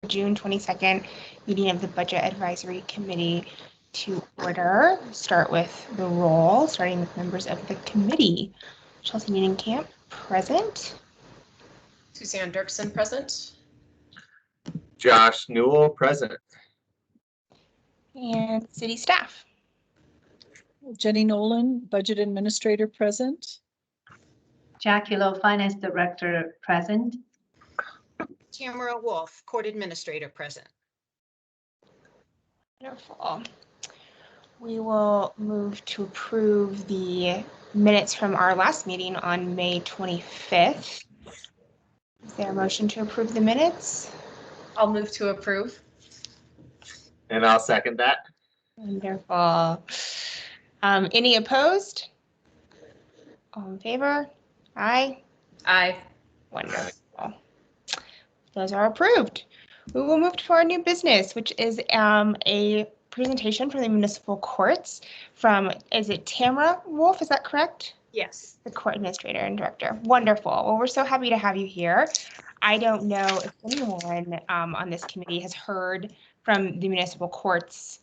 June 22nd meeting of the Budget Advisory Committee to order. Start with the roll, starting with members of the committee. Chelsea Needing-Camp, present. Suzanne Dirksen, present. Josh Newell, present. And city staff. Jenny Nolan, Budget Administrator, present. Jackie Lowe, Finance Director, present. Tamara Wolfe, Court Administrator, present. Wonderful. We will move to approve the minutes from our last meeting on May 25th. Is there a motion to approve the minutes? I'll move to approve. And I'll second that. Wonderful. Any opposed? All in favor? Aye. Aye. Wonderful. Those are approved. We will move to our new business, which is a presentation from the municipal courts from, is it Tamara Wolfe? Is that correct? Yes. The court administrator and director. Wonderful. Well, we're so happy to have you here. I don't know if anyone on this committee has heard from the municipal courts.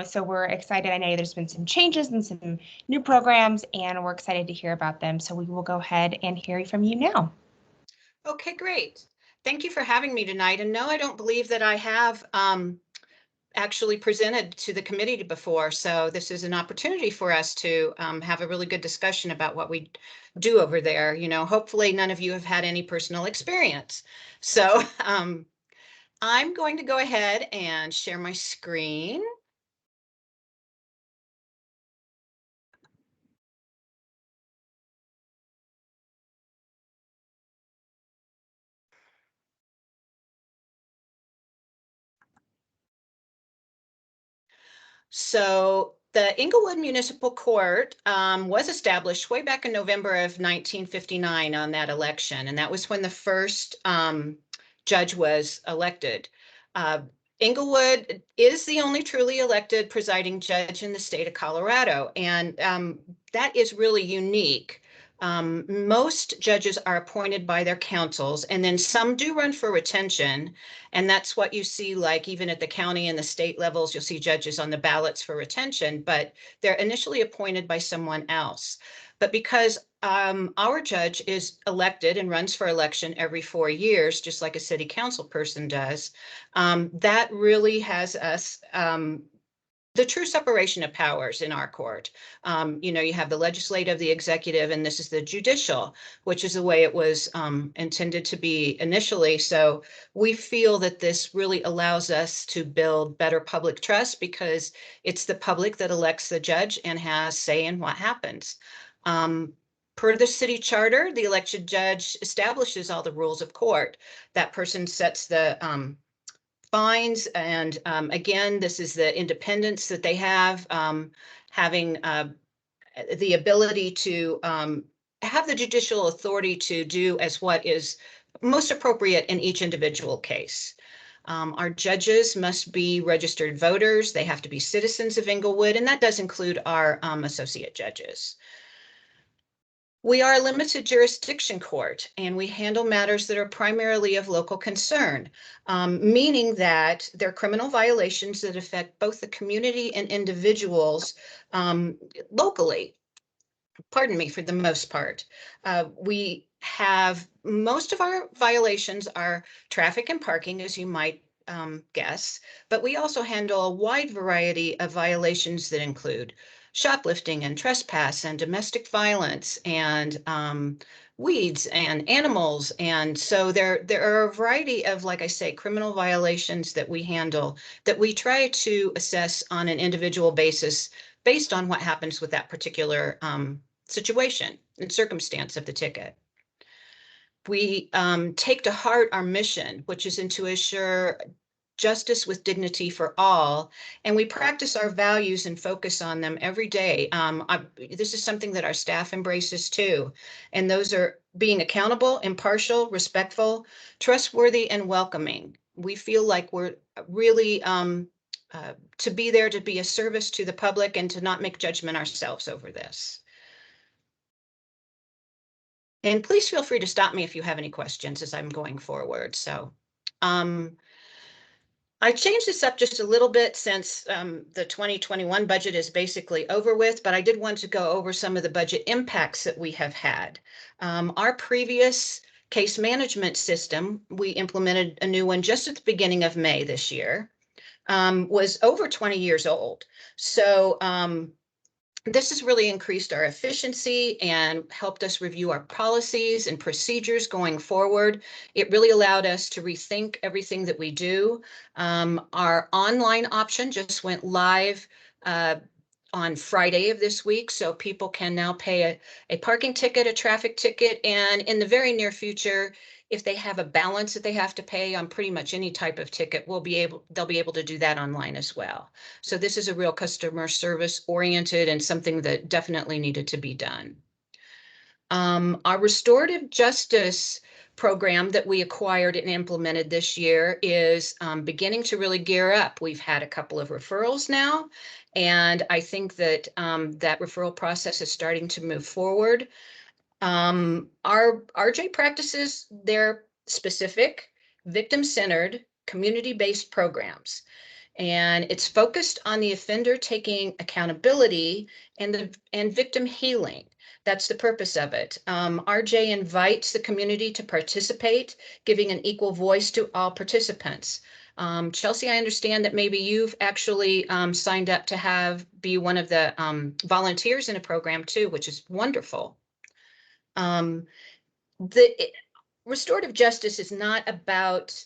So we're excited. I know there's been some changes and some new programs, and we're excited to hear about them. So we will go ahead and hear from you now. Okay, great. Thank you for having me tonight. And no, I don't believe that I have actually presented to the committee before. So this is an opportunity for us to have a really good discussion about what we do over there. You know, hopefully none of you have had any personal experience. So I'm going to go ahead and share my screen. So the Inglewood Municipal Court was established way back in November of 1959 on that election, and that was when the first judge was elected. Inglewood is the only truly elected presiding judge in the state of Colorado, and that is really unique. Most judges are appointed by their councils, and then some do run for retention. And that's what you see, like even at the county and the state levels, you'll see judges on the ballots for retention, but they're initially appointed by someone else. But because our judge is elected and runs for election every 4 years, just like a city council person does, that really has us the true separation of powers in our court. You know, you have the legislative, the executive, and this is the judicial, which is the way it was intended to be initially. So we feel that this really allows us to build better public trust because it's the public that elects the judge and has say in what happens. Per the city charter, the elected judge establishes all the rules of court. That person sets the fines, and again, this is the independence that they have, having the ability to have the judicial authority to do as what is most appropriate in each individual case. Our judges must be registered voters. They have to be citizens of Inglewood, and that does include our associate judges. We are a limited jurisdiction court, and we handle matters that are primarily of local concern, meaning that they're criminal violations that affect both the community and individuals locally. Pardon me, for the most part. We have most of our violations are traffic and parking, as you might guess, but we also handle a wide variety of violations that include shoplifting and trespass and domestic violence and weeds and animals. And so there are a variety of, like I say, criminal violations that we handle that we try to assess on an individual basis based on what happens with that particular situation and circumstance of the ticket. We take to heart our mission, which is to assure justice with dignity for all, and we practice our values and focus on them every day. This is something that our staff embraces too, and those are being accountable, impartial, respectful, trustworthy, and welcoming. We feel like we're really to be there to be a service to the public and to not make judgment ourselves over this. And please feel free to stop me if you have any questions as I'm going forward. So I changed this up just a little bit since the 2021 budget is basically over with, but I did want to go over some of the budget impacts that we have had. Our previous case management system, we implemented a new one just at the beginning of May this year, was over 20 years old. So this has really increased our efficiency and helped us review our policies and procedures going forward. It really allowed us to rethink everything that we do. Our online option just went live on Friday of this week, so people can now pay a parking ticket, a traffic ticket, and in the very near future, if they have a balance that they have to pay on pretty much any type of ticket, they'll be able to do that online as well. So this is a real customer service oriented and something that definitely needed to be done. Our restorative justice program that we acquired and implemented this year is beginning to really gear up. We've had a couple of referrals now, and I think that that referral process is starting to move forward. Our RJ practices, they're specific, victim-centered, community-based programs. And it's focused on the offender taking accountability and victim healing. That's the purpose of it. RJ invites the community to participate, giving an equal voice to all participants. Chelsea, I understand that maybe you've actually signed up to be one of the volunteers in a program too, which is wonderful. Restorative justice is not about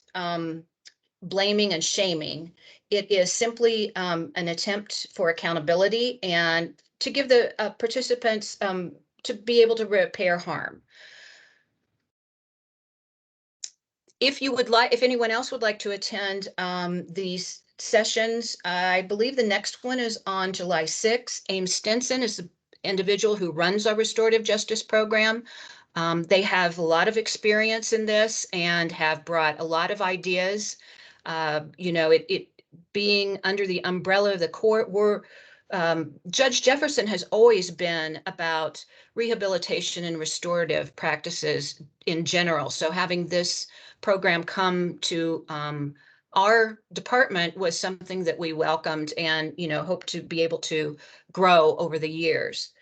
blaming and shaming. It is simply an attempt for accountability and to give the participants to be able to repair harm. If anyone else would like to attend these sessions, I believe the next one is on July 6th. Ames Stinson is the individual who runs our restorative justice program. They have a lot of experience in this and have brought a lot of ideas. It being under the umbrella of the court, Judge Jefferson has always been about rehabilitation and restorative practices in general. So having this program come to our department was something that we welcomed and, hope to be able to grow over the years.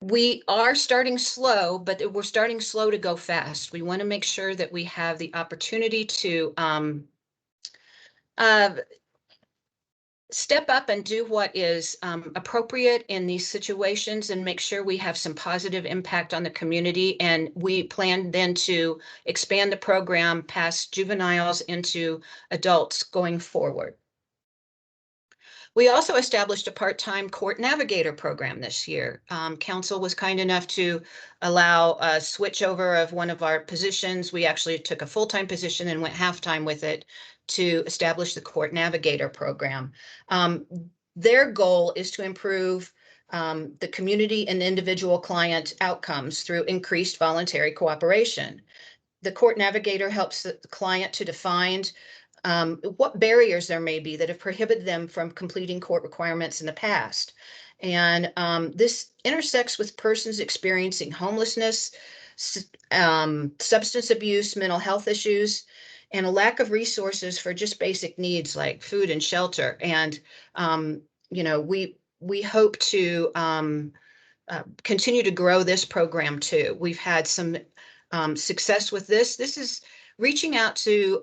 We are starting slow, but we're starting slow to go fast. We want to make sure that we have the opportunity to step up and do what is appropriate in these situations and make sure we have some positive impact on the community. And we plan then to expand the program past juveniles into adults going forward. We also established a part-time court navigator program this year. Council was kind enough to allow a switch over of one of our positions. We actually took a full-time position and went half-time with it to establish the court navigator program. Their goal is to improve the community and individual client outcomes through increased voluntary cooperation. The court navigator helps the client to define what barriers there may be that have prohibited them from completing court requirements in the past. And this intersects with persons experiencing homelessness, substance abuse, mental health issues, and a lack of resources for just basic needs like food and shelter. And, we hope to continue to grow this program too. We've had some success with this. This is reaching out to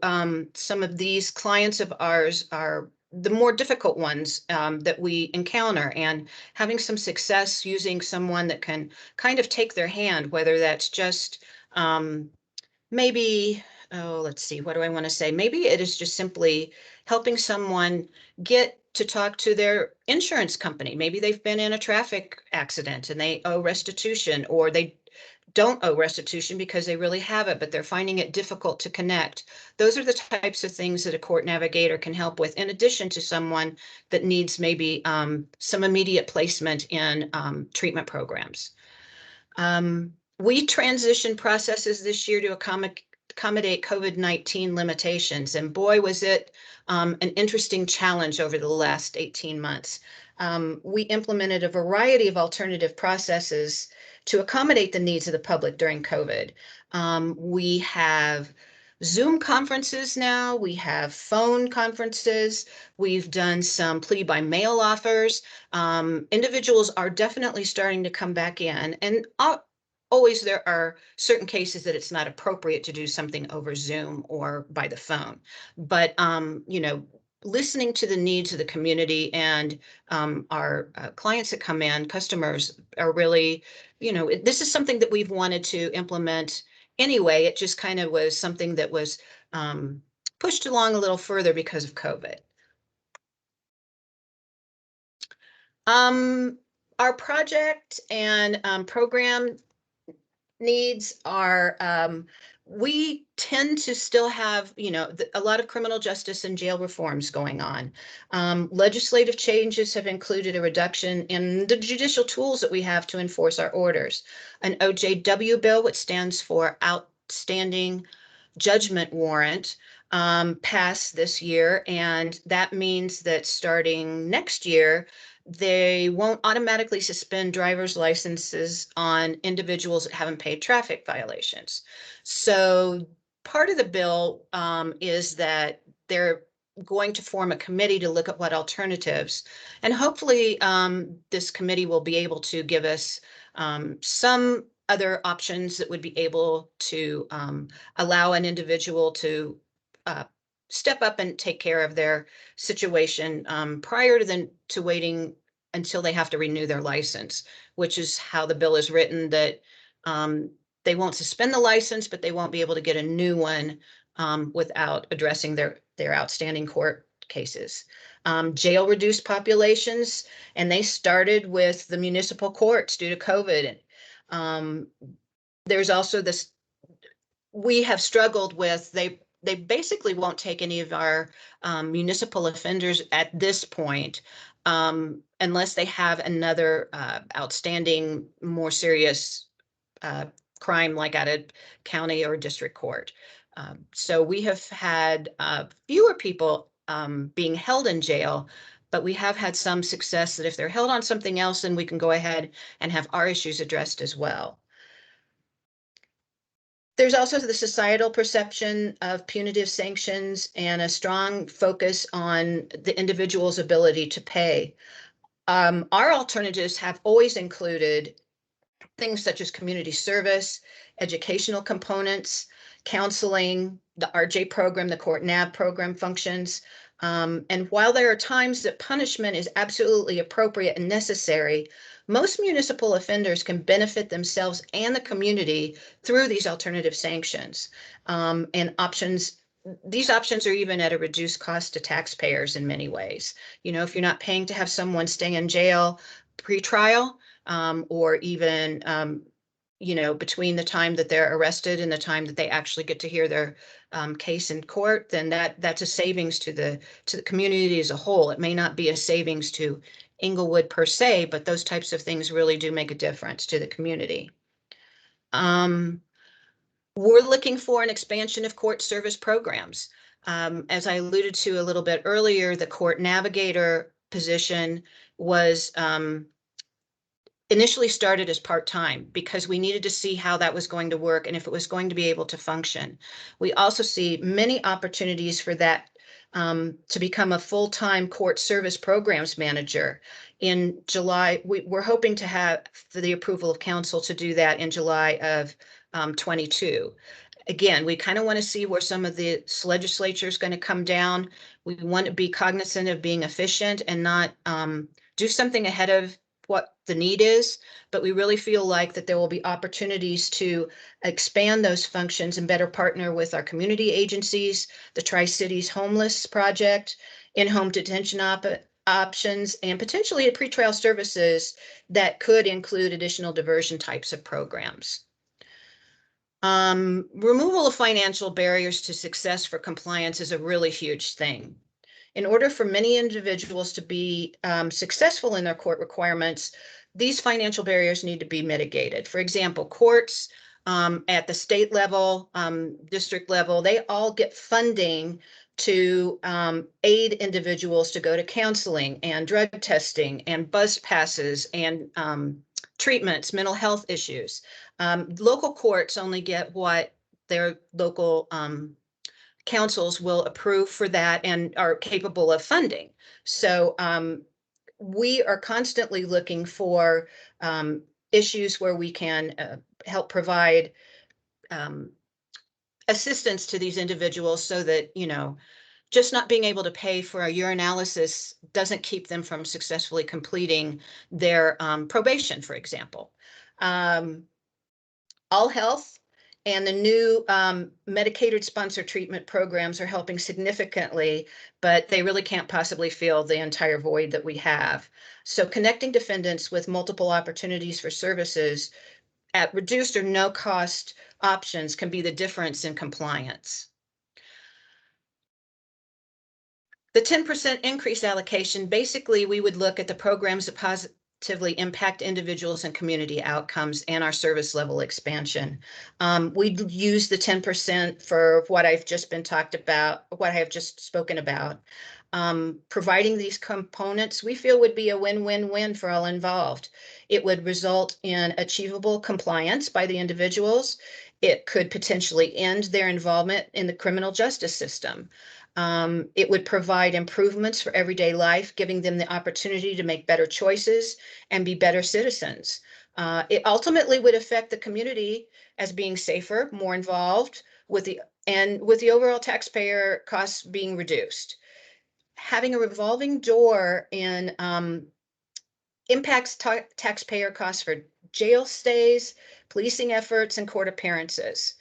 some of these clients of ours are the more difficult ones that we encounter, and having some success using someone that can kind of take their hand, whether that's just maybe, let's see, what do I want to say? Maybe it is just simply helping someone get to talk to their insurance company. Maybe they've been in a traffic accident and they owe restitution, or they don't owe restitution because they really have it, but they're finding it difficult to connect. Those are the types of things that a court navigator can help with, in addition to someone that needs maybe some immediate placement in treatment programs. We transitioned processes this year to accommodate COVID-19 limitations, and boy, was it an interesting challenge over the last 18 months. We implemented a variety of alternative processes to accommodate the needs of the public during COVID. We have Zoom conferences now. We have phone conferences. We've done some plea by mail offers. Individuals are definitely starting to come back in, and always there are certain cases that it's not appropriate to do something over Zoom or by the phone. But, you know, listening to the needs of the community and our clients that come in, customers are really, you know, this is something that we've wanted to implement anyway. It just kind of was something that was pushed along a little further because of COVID. Our project and program needs are, we tend to still have, you know, a lot of criminal justice and jail reforms going on. Legislative changes have included a reduction in the judicial tools that we have to enforce our orders. An OJW bill, which stands for Outstanding Judgment Warrant, passed this year, and that means that starting next year, they won't automatically suspend driver's licenses on individuals that haven't paid traffic violations. So part of the bill is that they're going to form a committee to look at what alternatives, and hopefully this committee will be able to give us some other options that would be able to allow an individual to step up and take care of their situation prior to waiting until they have to renew their license, which is how the bill is written, that they won't suspend the license, but they won't be able to get a new one without addressing their outstanding court cases. Jail reduced populations, and they started with the municipal courts due to COVID. There's also this, we have struggled with, they basically won't take any of our municipal offenders at this point unless they have another outstanding, more serious crime, like at a county or district court. So we have had fewer people being held in jail, but we have had some success that if they're held on something else, then we can go ahead and have our issues addressed as well. There's also the societal perception of punitive sanctions and a strong focus on the individual's ability to pay. Our alternatives have always included things such as community service, educational components, counseling, the RJ program, the court NAB program functions. And while there are times that punishment is absolutely appropriate and necessary, most municipal offenders can benefit themselves and the community through these alternative sanctions. And options, these options are even at a reduced cost to taxpayers in many ways. You know, if you're not paying to have someone stay in jail pre-trial, or even, you know, between the time that they're arrested and the time that they actually get to hear their case in court, then that's a savings to the community as a whole. It may not be a savings to Inglewood per se, but those types of things really do make a difference to the community. We're looking for an expansion of court service programs. As I alluded to a little bit earlier, the court navigator position was initially started as part-time because we needed to see how that was going to work and if it was going to be able to function. We also see many opportunities for that to become a full-time court service programs manager. In July, we're hoping to have the approval of council to do that in July of 22. Again, we kind of want to see where some of the legislature is going to come down. We want to be cognizant of being efficient and not do something ahead of what the need is, but we really feel like that there will be opportunities to expand those functions and better partner with our community agencies, the Tri-Cities Homeless Project, in-home detention options, and potentially pretrial services that could include additional diversion types of programs. Removal of financial barriers to success for compliance is a really huge thing. In order for many individuals to be successful in their court requirements, these financial barriers need to be mitigated. For example, courts at the state level, district level, they all get funding to aid individuals to go to counseling and drug testing and bus passes and treatments, mental health issues. Local courts only get what their local councils will approve for that and are capable of funding. So we are constantly looking for issues where we can help provide assistance to these individuals so that, you know, just not being able to pay for a urinalysis doesn't keep them from successfully completing their probation, for example. All Health and the new medicated sponsor treatment programs are helping significantly, but they really can't possibly fill the entire void that we have. So connecting defendants with multiple opportunities for services at reduced or no cost options can be the difference in compliance. The 10% increase allocation, basically we would look at the programs that positively impact individuals and community outcomes and our service level expansion. We'd use the 10% for what I've just been talked about, what I have just spoken about. Providing these components, we feel would be a win-win-win for all involved. It would result in achievable compliance by the individuals. It could potentially end their involvement in the criminal justice system. It would provide improvements for everyday life, giving them the opportunity to make better choices and be better citizens. It ultimately would affect the community as being safer, more involved, with the overall taxpayer costs being reduced. Having a revolving door in impacts taxpayer costs for jail stays, policing efforts, and court appearances.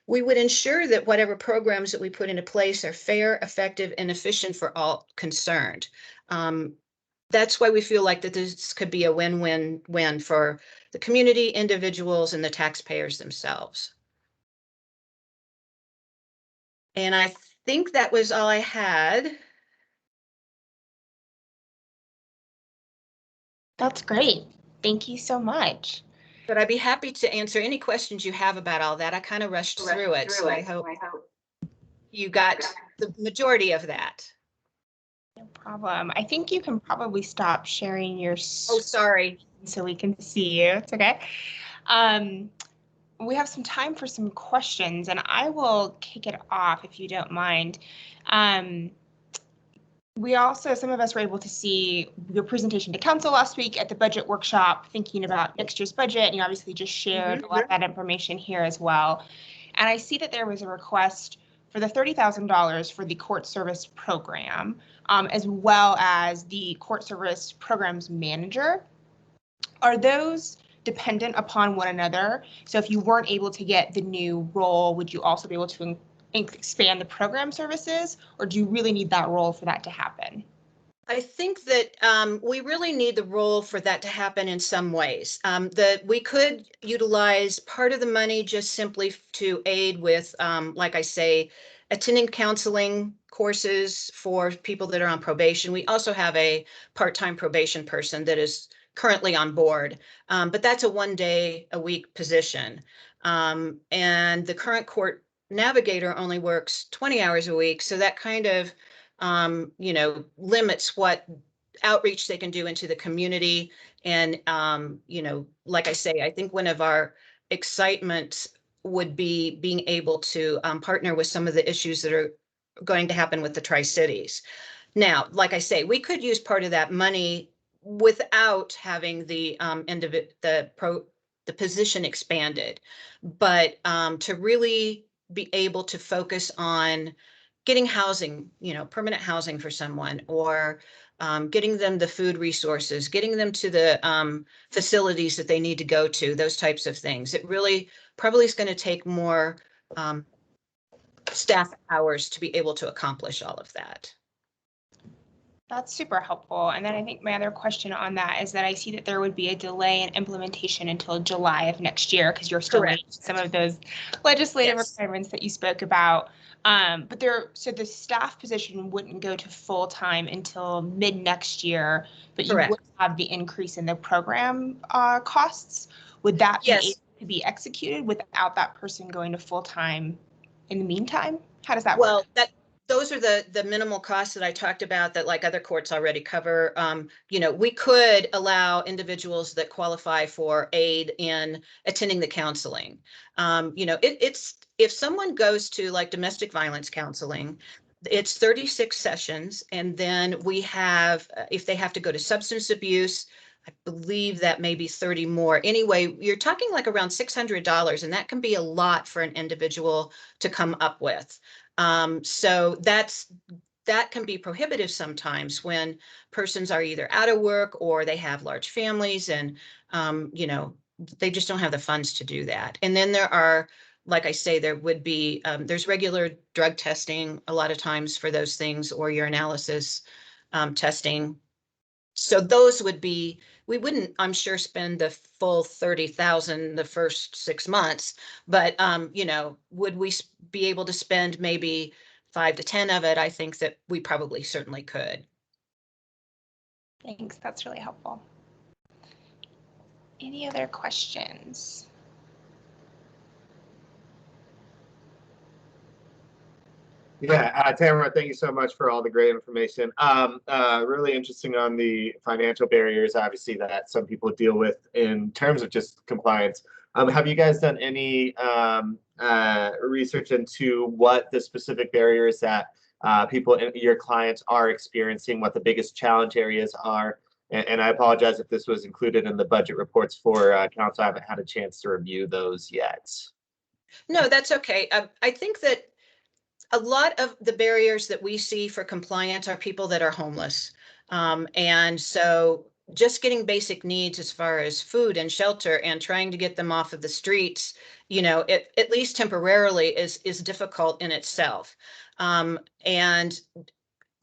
We would ensure that whatever programs that we put into place are fair, effective, and efficient for all concerned. That's why we feel like that this could be a win-win-win for the community, individuals, and the taxpayers themselves. And I think that was all I had. That's great. Thank you so much. But I'd be happy to answer any questions you have about all that. I kind of rushed through it, so I hope you got the majority of that. No problem. I think you can probably stop sharing your Oh, sorry. so we can see you. It's okay. We have some time for some questions, and I will kick it off if you don't mind. We also, some of us were able to see your presentation to council last week at the budget workshop, thinking about next year's budget, and you obviously just shared a lot of that information here as well. And I see that there was a request for the $30,000 for the court service program, as well as the court service programs manager. Are those dependent upon one another? So if you weren't able to get the new role, would you also be able to expand the program services, or do you really need that role for that to happen? I think that we really need the role for that to happen in some ways. We could utilize part of the money just simply to aid with, like I say, attending counseling courses for people that are on probation. We also have a part-time probation person that is currently on board, but that's a 1 day a week position. And the current court Navigator only works 20 hours a week. So that kind of, you know, limits what outreach they can do into the community. And, you know, like I say, I think one of our excitements would be being able to partner with some of the issues that are going to happen with the Tri-Cities. Now, like I say, we could use part of that money without having the position expanded, but to really be able to focus on getting housing, you know, permanent housing for someone, or getting them the food resources, getting them to the facilities that they need to go to, those types of things. It really probably is going to take more staff hours to be able to accomplish all of that. That's super helpful. And then I think my other question on that is that I see that there would be a delay in implementation until July of next year, because you're still waiting some of those legislative requirements that you spoke about. But so the staff position wouldn't go to full time until mid next year, but you would have the increase in the program costs. Would that be able to be executed without that person going to full time in the meantime? How does that work? Well, those are the minimal costs that I talked about that like other courts already cover. We could allow individuals that qualify for aid in attending the counseling. It's if someone goes to like domestic violence counseling, it's 36 sessions. And then we have, if they have to go to substance abuse, I believe that may be 30 more. Anyway, you're talking like around $600, and that can be a lot for an individual to come up with. So that can be prohibitive sometimes when persons are either out of work or they have large families and, they just don't have the funds to do that. And then there are, like I say, there would be, there's regular drug testing a lot of times for those things, or urinalysis testing. So those would be, we wouldn't, I'm sure, spend the full 30,000 the first 6 months, but would we be able to spend maybe 5 to 10 of it? I think that we probably certainly could. Thanks, that's really helpful. Any other questions? Yeah, Tamara, thank you so much for all the great information. Really interesting on the financial barriers, obviously, that some people deal with in terms of just compliance. Have you guys done any research into what the specific barriers that people, your clients, are experiencing, what the biggest challenge areas are? And I apologize if this was included in the budget reports for council. I haven't had a chance to review those yet. No, that's okay. I think that a lot of the barriers that we see for compliance are people that are homeless. And so just getting basic needs as far as food and shelter and trying to get them off of the streets, at least temporarily is difficult in itself. And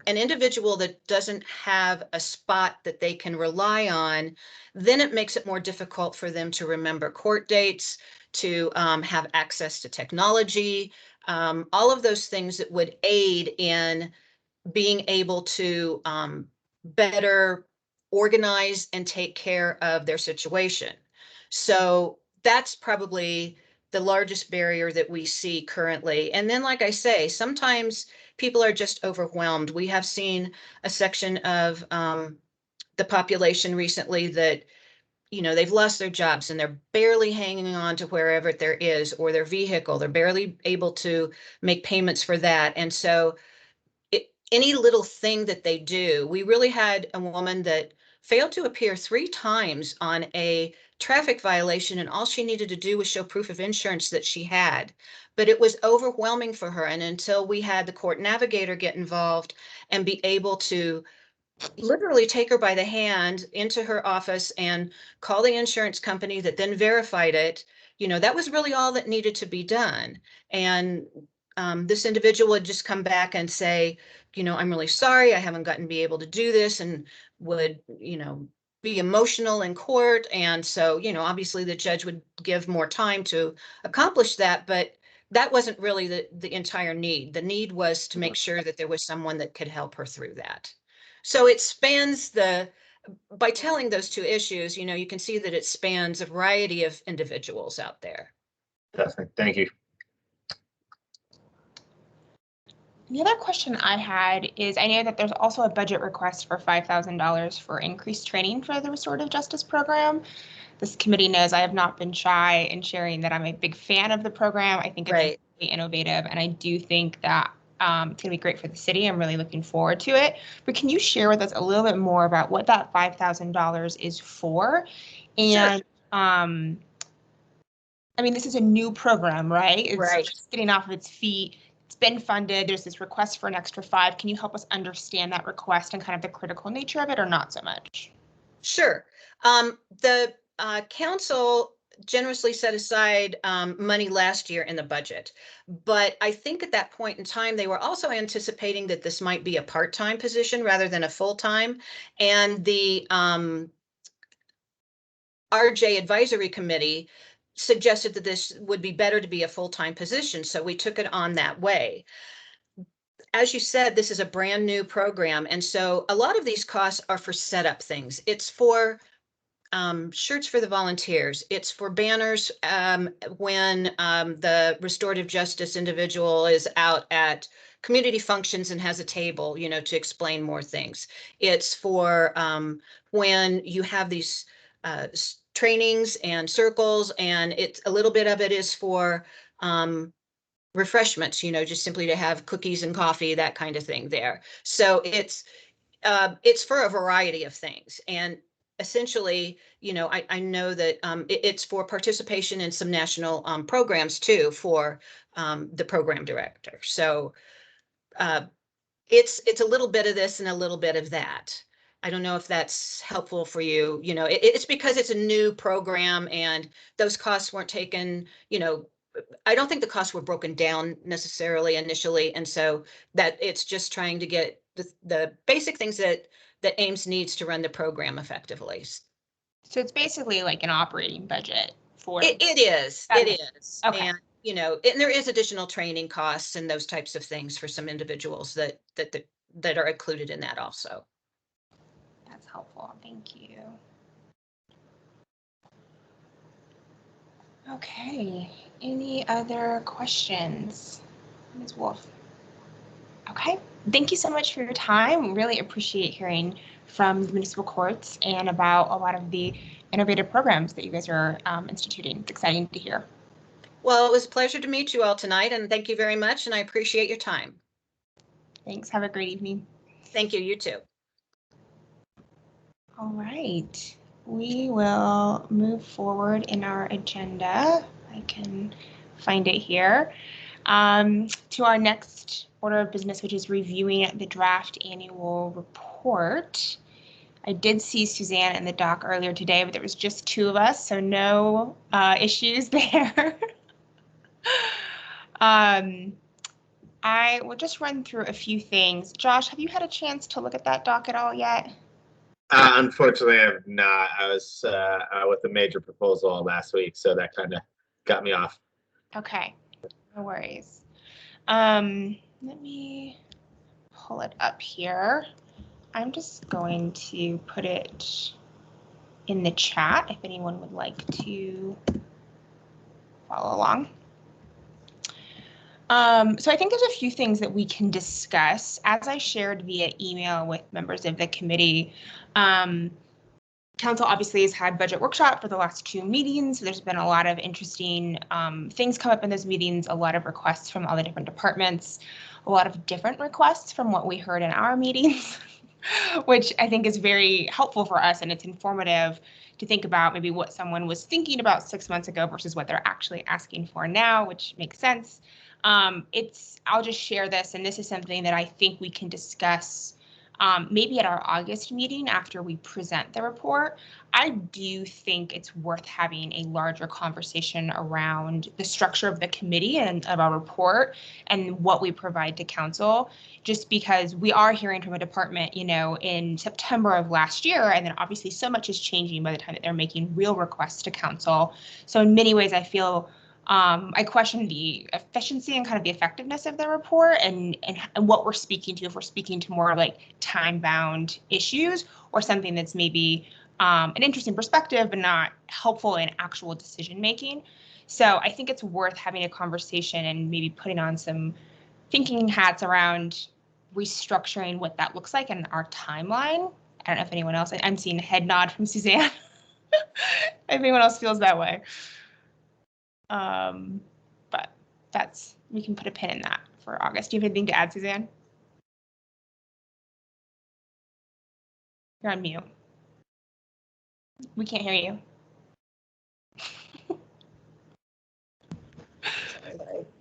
an individual that doesn't have a spot that they can rely on, then it makes it more difficult for them to remember court dates, to have access to technology, all of those things that would aid in being able to better organize and take care of their situation. So that's probably the largest barrier that we see currently. And then, like I say, sometimes people are just overwhelmed. We have seen a section of the population recently that they've lost their jobs and they're barely hanging on to wherever there is, or their vehicle. They're barely able to make payments for that. And so any little thing that they do, we really had a woman that failed to appear 3 times on a traffic violation, and all she needed to do was show proof of insurance that she had. But it was overwhelming for her. And until we had the court navigator get involved and be able to literally take her by the hand into her office and call the insurance company that then verified it, that was really all that needed to be done. And this individual would just come back and say, I'm really sorry, I haven't gotten to be able to do this, and would, be emotional in court. And so, obviously the judge would give more time to accomplish that, but that wasn't really the entire need. The need was to make sure that there was someone that could help her through that. So it spans by telling those 2 issues, you can see that it spans a variety of individuals out there. Definitely. Thank you. The other question I had is, I know that there's also a budget request for $5,000 for increased training for the Restorative Justice program. This committee knows I have not been shy in sharing that I'm a big fan of the program. I think it's really innovative, and I do think that it's going to be great for the city. I'm really looking forward to it. But can you share with us a little bit more about what that $5,000 is for? And sure. This is a new program, right? It's just getting off of its feet. It's been funded. There's this request for an extra 5. Can you help us understand that request and kind of the critical nature of it, or not so much? Sure. The council generously set aside money last year in the budget, but I think at that point in time, they were also anticipating that this might be a part-time position rather than a full-time. And the RJ Advisory Committee suggested that this would be better to be a full-time position. So we took it on that way. As you said, this is a brand new program. And so a lot of these costs are for setup things. It's for shirts for the volunteers. It's for banners when the restorative justice individual is out at community functions and has a table, you know, to explain more things. It's for when you have these trainings and circles, and it's a little bit of it is for refreshments, you know, just simply to have cookies and coffee, that kind of thing there. So it's for a variety of things. And essentially, you know, I know that it's for participation in some national programs too for the program director. So it's a little bit of this and a little bit of that. I don't know if that's helpful for you. You know, it's because it's a new program and those costs weren't taken, you know, I don't think the costs were broken down necessarily initially. And so that it's just trying to get the basic things that Ames needs to run the program effectively. So it's basically like an operating budget for. It is. Okay. It is. Okay. And, you know, and there is additional training costs and those types of things for some individuals that are included in that also. That's helpful. Thank you. Okay. Any other questions, Ms. Wolfe? Okay. Thank you so much for your time. Really appreciate hearing from the municipal courts and about a lot of the innovative programs that you guys are instituting. It's exciting to hear. Well, it was a pleasure to meet you all tonight, and thank you very much, and I appreciate your time. Thanks. Have a great evening. Thank you. You too. All right. We will move forward in our agenda. I can find it here. To our next order of business, which is reviewing the draft annual report. I did see Suzanne in the dock earlier today, but there was just two of us, so no issues there. I will just run through a few things. Josh, have you had a chance to look at that doc at all yet? Unfortunately, I'm not. I was with a major proposal last week, so that kind of got me off. Okay, no worries. Let me pull it up here. I'm just going to put it in the chat if anyone would like to follow along. So I think there's a few things that we can discuss. As I shared via email with members of the committee, Council obviously has had budget workshop for the last 2 meetings. There's been a lot of interesting things come up in those meetings, a lot of requests from all the different departments, a lot of different requests from what we heard in our meetings, which I think is very helpful for us, and it's informative to think about maybe what someone was thinking about 6 months ago versus what they're actually asking for now, which makes sense. I'll just share this, and this is something that I think we can discuss maybe at our August meeting after we present the report. I do think it's worth having a larger conversation around the structure of the committee and of our report and what we provide to council, just because we are hearing from a department, you know, in September of last year, and then obviously so much is changing by the time that they're making real requests to council. So in many ways, I feel I question the efficiency and kind of the effectiveness of the report and what we're speaking to, if we're speaking to more like time-bound issues or something that's maybe an interesting perspective but not helpful in actual decision making. So I think it's worth having a conversation and maybe putting on some thinking hats around restructuring what that looks like in our timeline. I don't know if anyone else, I'm seeing a head nod from Suzanne. If anyone else feels that way. But we can put a pin in that for August. Do you have anything to add, Suzanne? You're on mute. We can't hear you.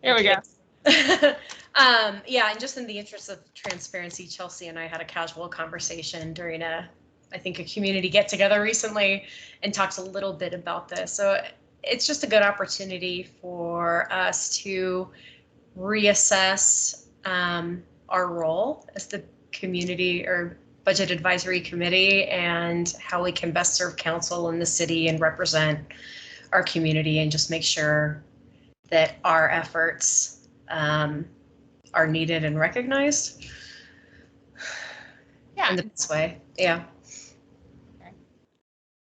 Here we go. Yeah, and just in the interest of transparency, Chelsea and I had a casual conversation during I think a community get together recently and talked a little bit about this. So it's just a good opportunity for us to reassess our role as the community or budget advisory committee and how we can best serve council in the city and represent our community and just make sure that our efforts are needed and recognized. Yeah. In the best way. Yeah.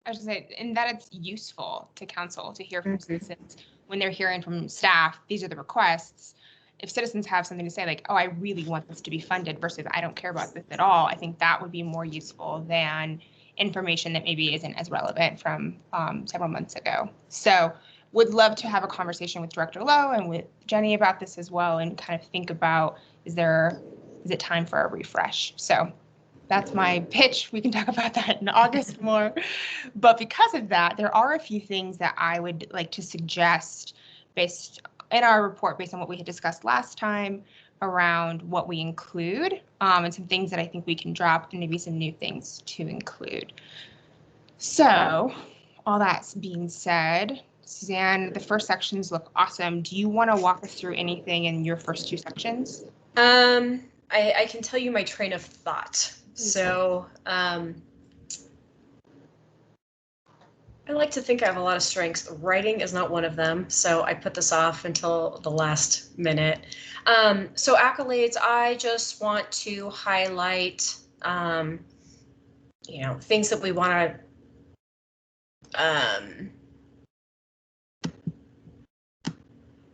I was just saying, and that it's useful to council to hear from Mhm. citizens when they're hearing from staff, these are the requests. If citizens have something to say like, oh, I really want this to be funded versus I don't care about this at all, I think that would be more useful than information that maybe isn't as relevant from several months ago. So would love to have a conversation with Director Lowe and with Jenny about this as well and kind of think about, is it time for a refresh? So that's my pitch. We can talk about that in August more. But because of that, there are a few things that I would like to suggest based in our report, based on what we had discussed last time around what we include, and some things that I think we can drop and maybe some new things to include. So all that being said, Suzanne, the first sections look awesome. Do you want to walk us through anything in your first two sections? I can tell you my train of thought. So I like to think I have a lot of strengths. Writing is not one of them, so I put this off until the last minute. So accolades, I just want to highlight,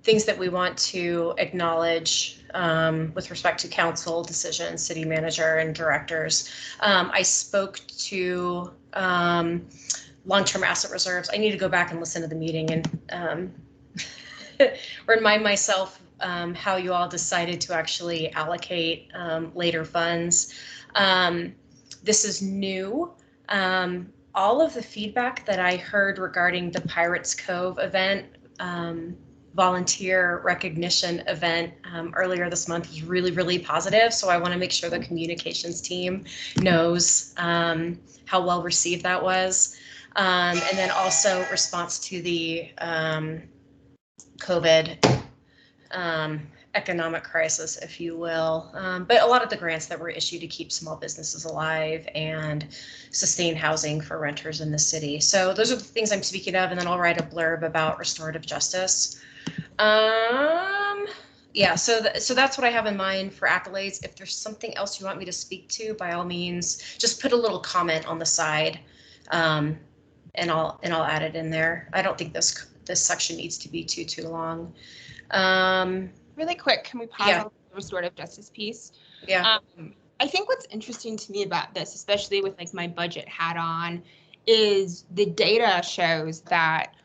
things that we want to acknowledge with respect to council decisions, city manager, and directors. I spoke to long-term asset reserves. I need to go back and listen to the meeting and remind myself how you all decided to actually allocate later funds. This is new. All of the feedback that I heard regarding the Pirates Cove event, volunteer recognition event earlier this month is really, really positive. So I want to make sure the communications team knows how well received that was. And then also response to the COVID economic crisis, if you will. But a lot of the grants that were issued to keep small businesses alive and sustain housing for renters in the city. So those are the things I'm speaking of. And then I'll write a blurb about restorative justice. Yeah, so that's what I have in mind for accolades. If there's something else you want me to speak to, by all means, just put a little comment on the side, and I'll add it in there. I don't think this section needs to be too long. Really quick, can we pause Yeah. on the restorative justice piece? Yeah. I think what's interesting to me about this, especially with like my budget hat on, is the data shows that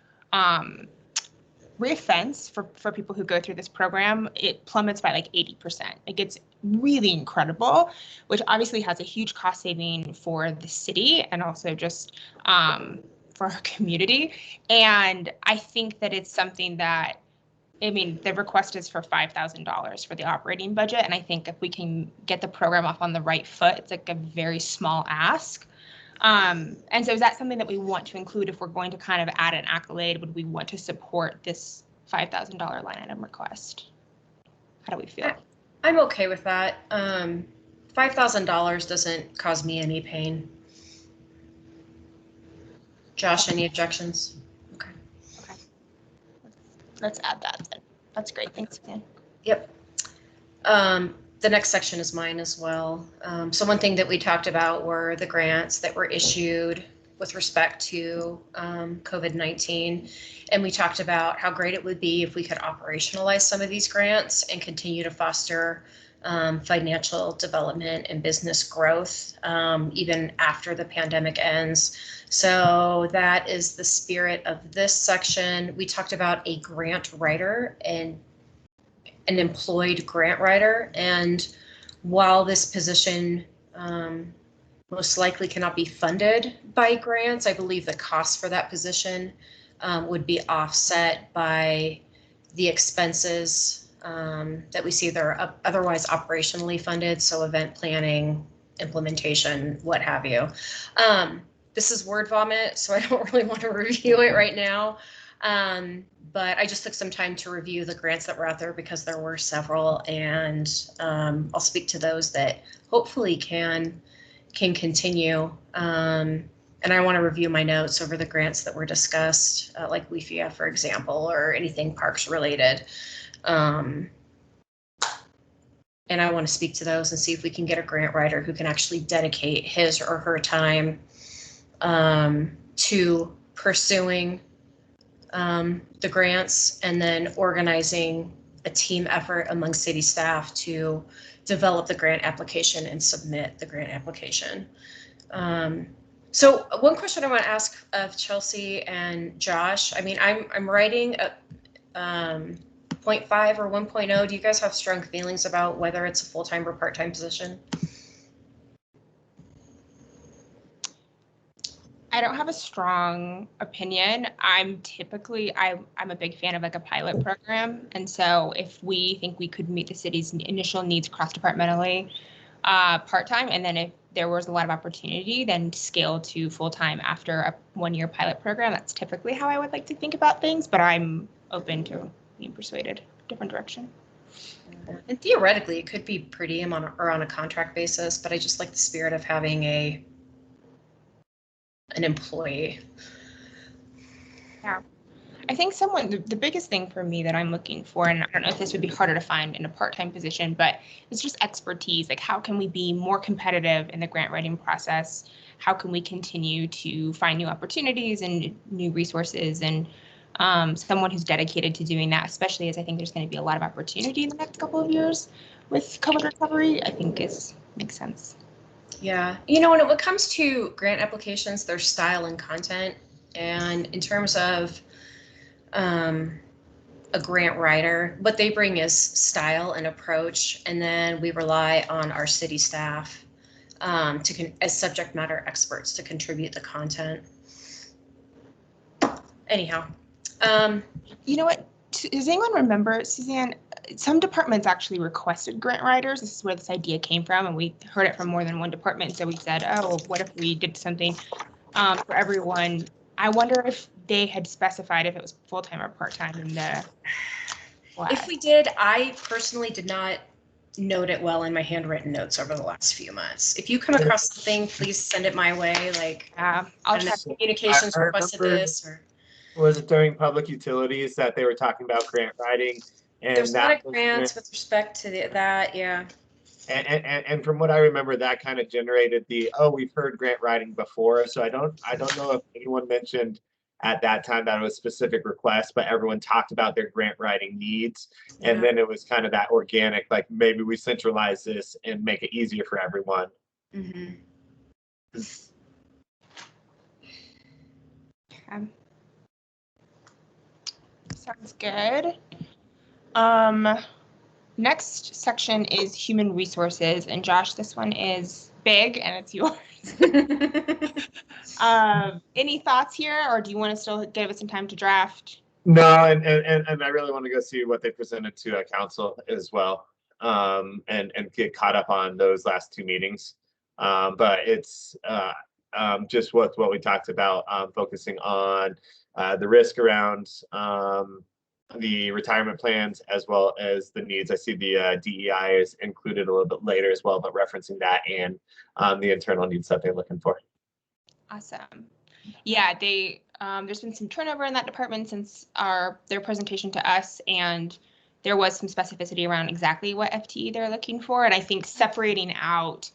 reoffense for people who go through this program, it plummets by like 80%. Like it's really incredible, which obviously has a huge cost saving for the city and also just for our community. And I think that it's something that, I mean, the request is for $5,000 for the operating budget. And I think if we can get the program off on the right foot, it's like a very small ask. And so is that something that we want to include if we're going to kind of add an accolade? Would we want to support this $5,000 line item request? How do we feel? I'm okay with that. $5,000 doesn't cause me any pain. Josh, any objections? Okay. Okay. Let's add that then. That's great. Thanks, Suzanne. Yep. The next section is mine as well. So one thing that we talked about were the grants that were issued with respect to COVID-19. And we talked about how great it would be if we could operationalize some of these grants and continue to foster financial development and business growth even after the pandemic ends. So that is the spirit of this section. We talked about a grant writer and an employed grant writer. And while this position most likely cannot be funded by grants, I believe the cost for that position would be offset by the expenses that we see that are otherwise operationally funded. So event planning, implementation, what have you. This is word vomit, so I don't really want to review it right now. But I just took some time to review the grants that were out there because there were several, and I'll speak to those that hopefully can continue. And I want to review my notes over the grants that were discussed, like WIFIA, for example, or anything parks related. And I want to speak to those and see if we can get a grant writer who can actually dedicate his or her time to pursuing the grants and then organizing a team effort among city staff to develop the grant application and submit the grant application. So one question I want to ask of Chelsea and Josh, I mean, I'm writing a 0.5 or 1.0. Do you guys have strong feelings about whether it's a full-time or part-time position? I don't have a strong opinion. I'm a big fan of like a pilot program. And so if we think we could meet the city's initial needs cross-departmentally, part-time, and then if there was a lot of opportunity, then scale to full-time after a 1-year pilot program. That's typically how I would like to think about things, but I'm open to being persuaded different direction. And theoretically, it could be per diem on a contract basis, but I just like the spirit of having an employee. Yeah. I think the biggest thing for me that I'm looking for, and I don't know if this would be harder to find in a part-time position, but it's just expertise. Like, how can we be more competitive in the grant writing process? How can we continue to find new opportunities and new resources? And someone who's dedicated to doing that, especially as I think there's going to be a lot of opportunity in the next couple of years with COVID recovery, I think makes sense. Yeah, you know, when it comes to grant applications, there's style and content. And in terms of a grant writer, what they bring is style and approach, and then we rely on our city staff as subject matter experts to contribute the content. Anyhow, you know what? Does anyone remember, Suzanne? Some departments actually requested grant writers. This is where this idea came from, and we heard it from more than one department. So we said, oh, what if we did something for everyone? I wonder if they had specified if it was full-time or part-time in the flag. If we did, I personally did not note it well in my handwritten notes over the last few months. If you come across something, please send it my way. Like, I'll check. Communications requested this, or was it during public utilities that they were talking about grant writing? And there's a lot of was grants with respect to that, yeah. And from what I remember, that kind of generated we've heard grant writing before. So I don't know if anyone mentioned at that time that it was specific requests, but everyone talked about their grant writing needs. Yeah. And then it was kind of that organic, like maybe we centralize this and make it easier for everyone. Mm-hmm. Okay. Sounds good. Next section is human resources, and Josh, this one is big and it's yours. Any thoughts here, or do you want to still give us some time to draft? No, and I really want to go see what they presented to council as well, and get caught up on those last 2 meetings. But it's just what we talked about, focusing on the risk around the retirement plans as well as the needs. I see the DEI is included a little bit later as well, but referencing that and the internal needs that they're looking for. Awesome. Yeah, there's been some turnover in that department since their presentation to us, and there was some specificity around exactly what FTE they're looking for. And I think separating out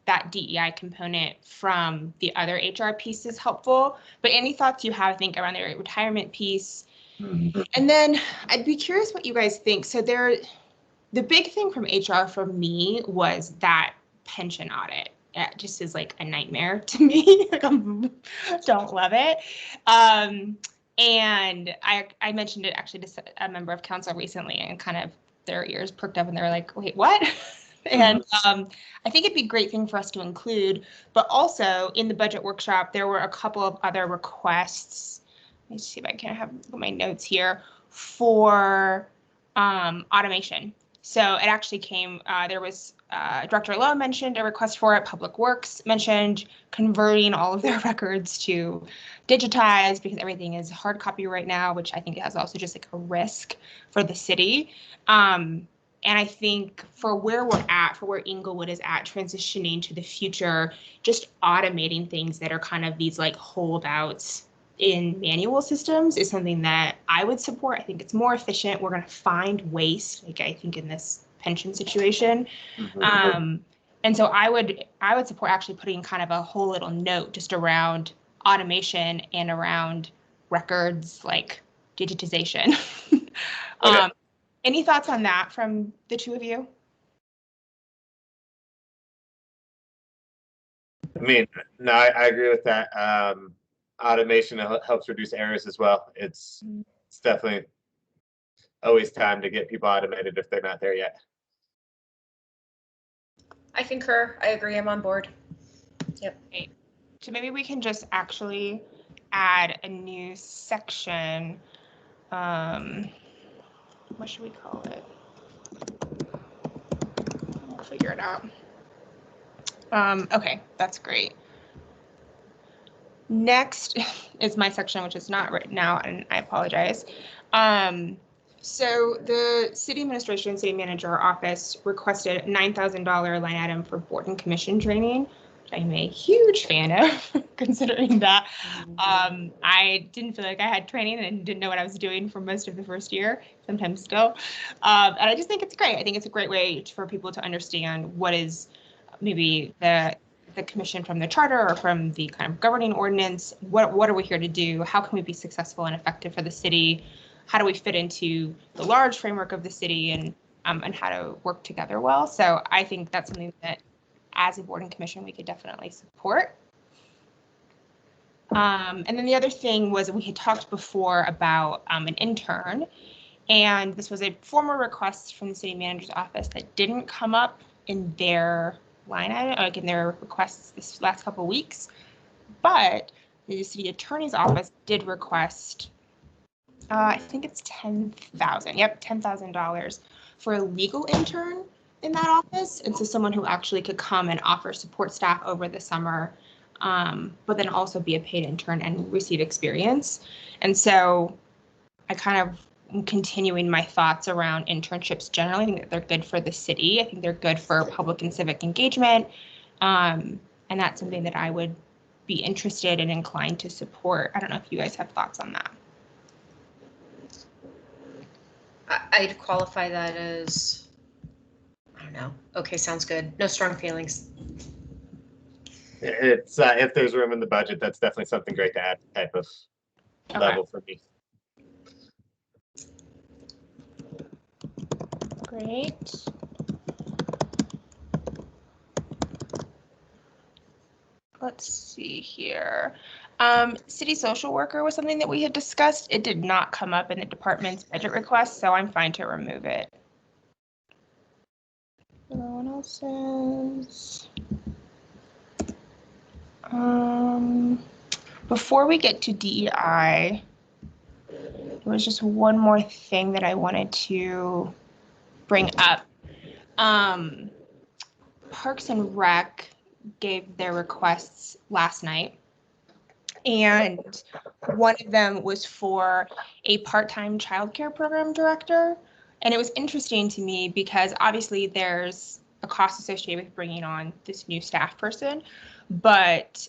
that DEI component from the other HR piece is helpful. But any thoughts you have, I think, around the retirement piece? And then I'd be curious what you guys think. So the big thing from HR for me was that pension audit. It just is like a nightmare to me. Like, I don't love it. And I mentioned it actually to a member of council recently, and kind of their ears perked up and they were like, wait, what? And I think it'd be a great thing for us to include, but also in the budget workshop, there were a couple of other requests. Let me see if I can have my notes here for automation. So it actually came, there was Director Lowe mentioned a request for it. Public Works mentioned converting all of their records to digitize because everything is hard copy right now, which I think has also just like a risk for the city. And I think for where we're at, for where Inglewood is at, transitioning to the future, just automating things that are kind of these like holdouts in manual systems is something that I would support. I think it's more efficient. We're going to find waste, like I think in this pension situation. And so I would support actually putting kind of a whole little note just around automation and around records like digitization. Okay. Any thoughts on that from the two of you? I mean, no, I agree with that. Automation helps reduce errors as well. It's definitely always time to get people automated if they're not there yet. I concur. I agree. I'm on board. Yep. So maybe we can just actually add a new section. What should we call it? We'll figure it out. Okay, that's great. Next is my section, which is not written out, and I apologize. So the city administration, city manager office requested $9,000 line item for board and commission training, which I'm a huge fan of, considering that I didn't feel like I had training and didn't know what I was doing for most of the first year, sometimes still. And I just think it's great. I think it's a great way for people to understand what is maybe the commission from the charter or from the kind of governing ordinance. What are we here to do? How can we be successful and effective for the city? How do we fit into the large framework of the city, and how to work together well? So I think that's something that as a board and commission we could definitely support. And then the other thing was we had talked before about an intern, and this was a former request from the city manager's office that didn't come up in their line item, like in their requests this last couple of weeks, but the city attorney's office did request, I think it's $10,000. Yep, $10,000 for a legal intern in that office, and so someone who actually could come and offer support staff over the summer, but then also be a paid intern and receive experience. And so I kind of continuing my thoughts around internships generally. I think that they're good for the city. I think they're good for public and civic engagement. And that's something that I would be interested and inclined to support. I don't know if you guys have thoughts on that. I'd qualify that as, I don't know. Okay, sounds good. No strong feelings. It's if there's room in the budget, that's definitely something great to add type of level for me. Great. Let's see here. City social worker was something that we had discussed. It did not come up in the department's budget request, so I'm fine to remove it. Everyone else's. Before we get to DEI, there was just one more thing that I wanted to bring up. Parks and Rec gave their requests last night, and one of them was for a part-time childcare program director. And it was interesting to me because obviously there's a cost associated with bringing on this new staff person, but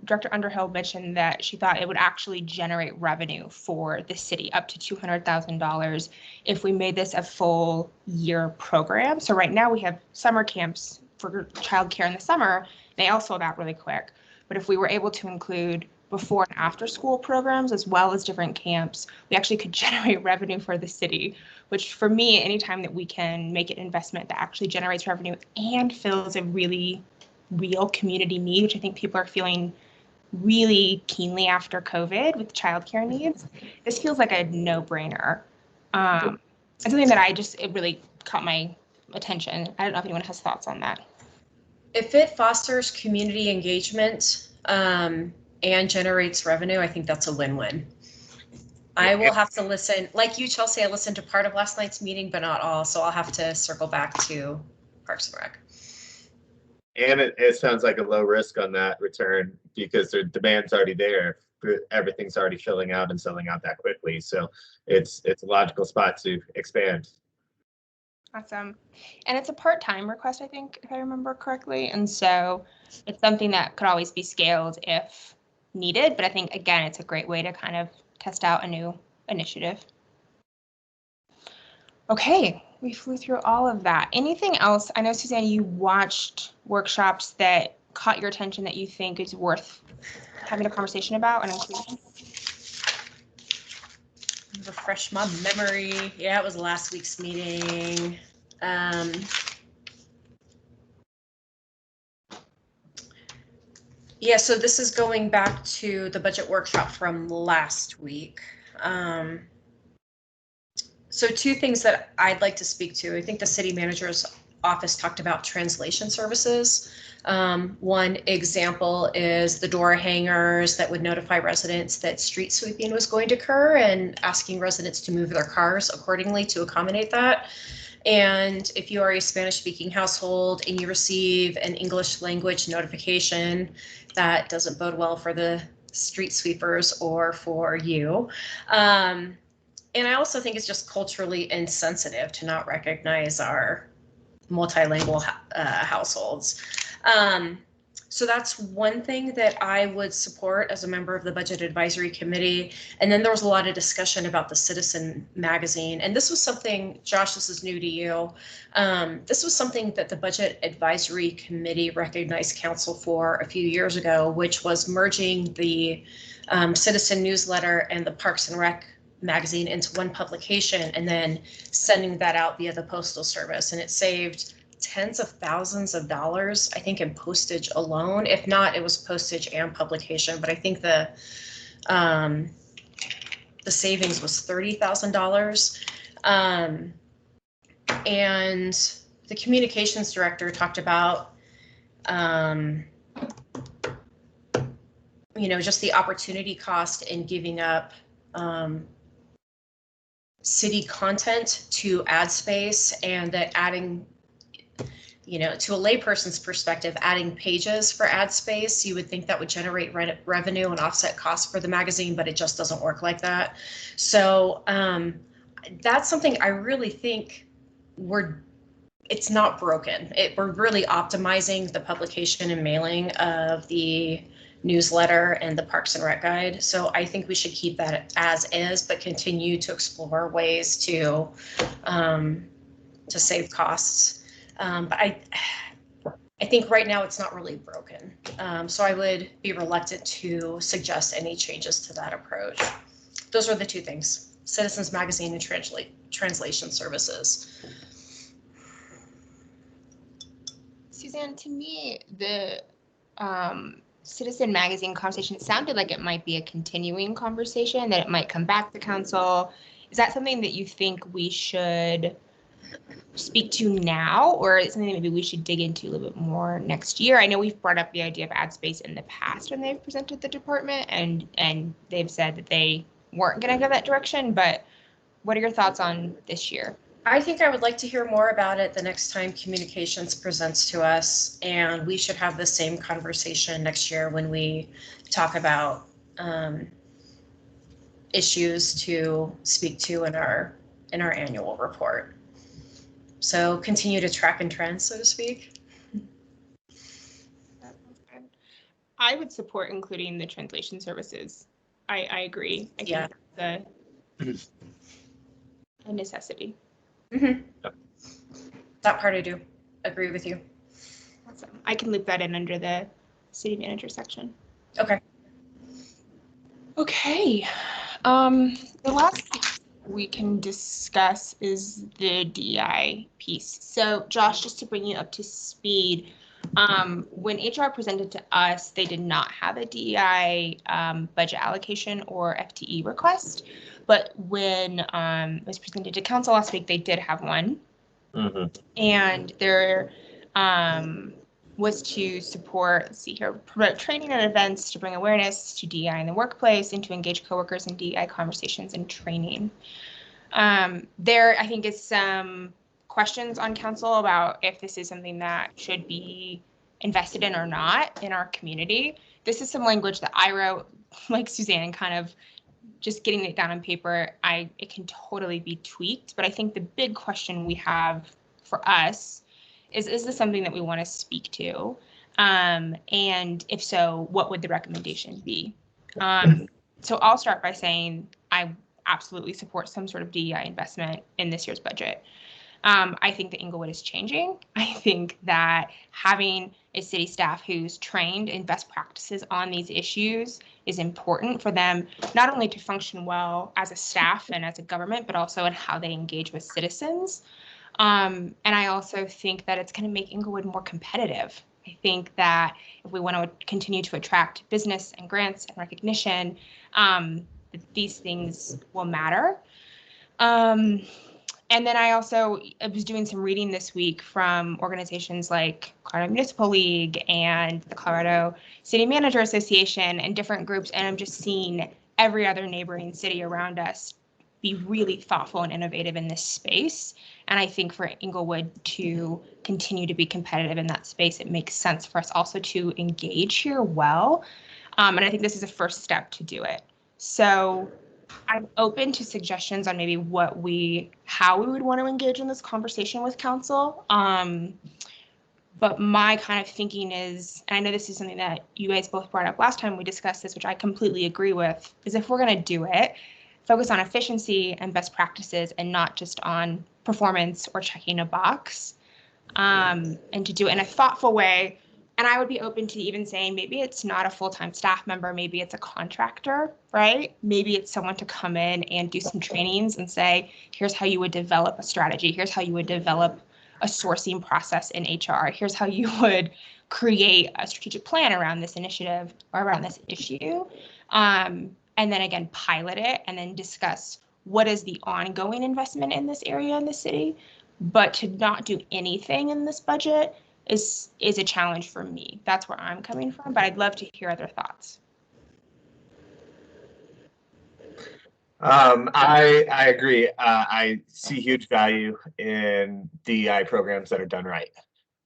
Director Underhill mentioned that she thought it would actually generate revenue for the city up to $200,000 if we made this a full year program. So right now we have summer camps for childcare in the summer. They all sold out really quick. But if we were able to include before and after school programs as well as different camps, we actually could generate revenue for the city, which for me, anytime that we can make an investment that actually generates revenue and fills a really real community need, which I think people are feeling really keenly after COVID with childcare needs, this feels like a no-brainer. And something that it really caught my attention. I don't know if anyone has thoughts on that. If it fosters community engagement and generates revenue, I think that's a win-win. I will have to listen, like you, Chelsea, I listened to part of last night's meeting, but not all, so I'll have to circle back to Parks and Rec. And it sounds like a low risk on that return because the demand's already there. Everything's already filling out and selling out that quickly. So it's a logical spot to expand. Awesome. And it's a part-time request, I think, if I remember correctly. And so it's something that could always be scaled if needed. But I think, again, it's a great way to kind of test out a new initiative. Okay, we flew through all of that. Anything else? I know, Suzanne, you watched workshops that caught your attention that you think is worth having a conversation about and including? Refresh my memory. Yeah, it was last week's meeting. Yeah, so this is going back to the budget workshop from last week. So two things that I'd like to speak to. I think the city manager's office talked about translation services. One example is the door hangers that would notify residents that street sweeping was going to occur and asking residents to move their cars accordingly to accommodate that. And if you are a Spanish-speaking household and you receive an English language notification, that doesn't bode well for the street sweepers or for you. And I also think it's just culturally insensitive to not recognize our multilingual households. So that's one thing that I would support as a member of the Budget Advisory Committee. And then there was a lot of discussion about the Citizen magazine. And this was something, Josh, this is new to you. This was something that the Budget Advisory Committee recognized council for a few years ago, which was merging the Citizen newsletter and the Parks and Rec magazine into one publication and then sending that out via the postal service. And it saved tens of thousands of dollars, I think, in postage alone. If not, it was postage and publication, but I think the savings was $30,000. And the communications director talked about, just the opportunity cost in giving up city content to ad space, and that adding, to a layperson's perspective, adding pages for ad space, you would think that would generate revenue and offset costs for the magazine, but it just doesn't work like that. So that's something I really think it's not broken. We're really optimizing the publication and mailing of the newsletter and the Parks and Rec guide. So I think we should keep that as is, but continue to explore ways to save costs. But I think right now it's not really broken. So I would be reluctant to suggest any changes to that approach. Those are the two things: Citizens Magazine and translation services. Suzanne, to me, the Citizen Magazine conversation, it sounded like it might be a continuing conversation, that it might come back to council. Is that something that you think we should speak to now, or is it something that maybe we should dig into a little bit more next year? I know we've brought up the idea of ad space in the past when they've presented the department, and they've said that they weren't going to go that direction, but what are your thoughts on this year? I think I would like to hear more about it the next time communications presents to us, and we should have the same conversation next year when we talk about issues to speak to in our annual report. So continue to track and trend, so to speak. I would support including the translation services. I agree. I think that's a necessity. Mm-hmm. Yep. That part I do agree with you. Awesome. I can loop that in under the city manager section. Okay. Okay. The last thing we can discuss is the DEI piece. So Josh, just to bring you up to speed, when HR presented to us, they did not have a DEI budget allocation or FTE request. But when it was presented to council last week, they did have one. Mm-hmm. And there was to support, let's see here, promote training and events to bring awareness to DEI in the workplace and to engage coworkers in DEI conversations and training. There, I think, is some questions on council about if this is something that should be invested in or not in our community. This is some language that I wrote, like Suzanne, kind of just getting it down on paper. It can totally be tweaked, but I think the big question we have for us is this something that we want to speak to? And if so, what would the recommendation be? So I'll start by saying I absolutely support some sort of DEI investment in this year's budget. I think that Inglewood is changing. I think that having a city staff who's trained in best practices on these issues is important for them, not only to function well as a staff and as a government, but also in how they engage with citizens. And I also think that it's going to make Inglewood more competitive. I think that if we want to continue to attract business and grants and recognition, these things will matter. And then I was doing some reading this week from organizations like Colorado Municipal League and the Colorado City Manager Association and different groups, and I'm just seeing every other neighboring city around us be really thoughtful and innovative in this space. And I think for Inglewood to continue to be competitive in that space, it makes sense for us also to engage here well. And I think this is a first step to do it. So I'm open to suggestions on maybe how we would want to engage in this conversation with council. But my kind of thinking is, and I know this is something that you guys both brought up last time we discussed this, which I completely agree with, is if we're going to do it, focus on efficiency and best practices and not just on performance or checking a box, and to do it in a thoughtful way. And I would be open to even saying maybe it's not a full-time staff member, maybe it's a contractor, right? Maybe it's someone to come in and do some trainings and say, here's how you would develop a strategy. Here's how you would develop a sourcing process in HR. Here's how you would create a strategic plan around this initiative or around this issue. And then again, pilot it and then discuss what is the ongoing investment in this area in the city. But to not do anything in this budget is a challenge for me. That's where I'm coming from, but I'd love to hear other thoughts. I agree. I see huge value in DEI programs that are done right.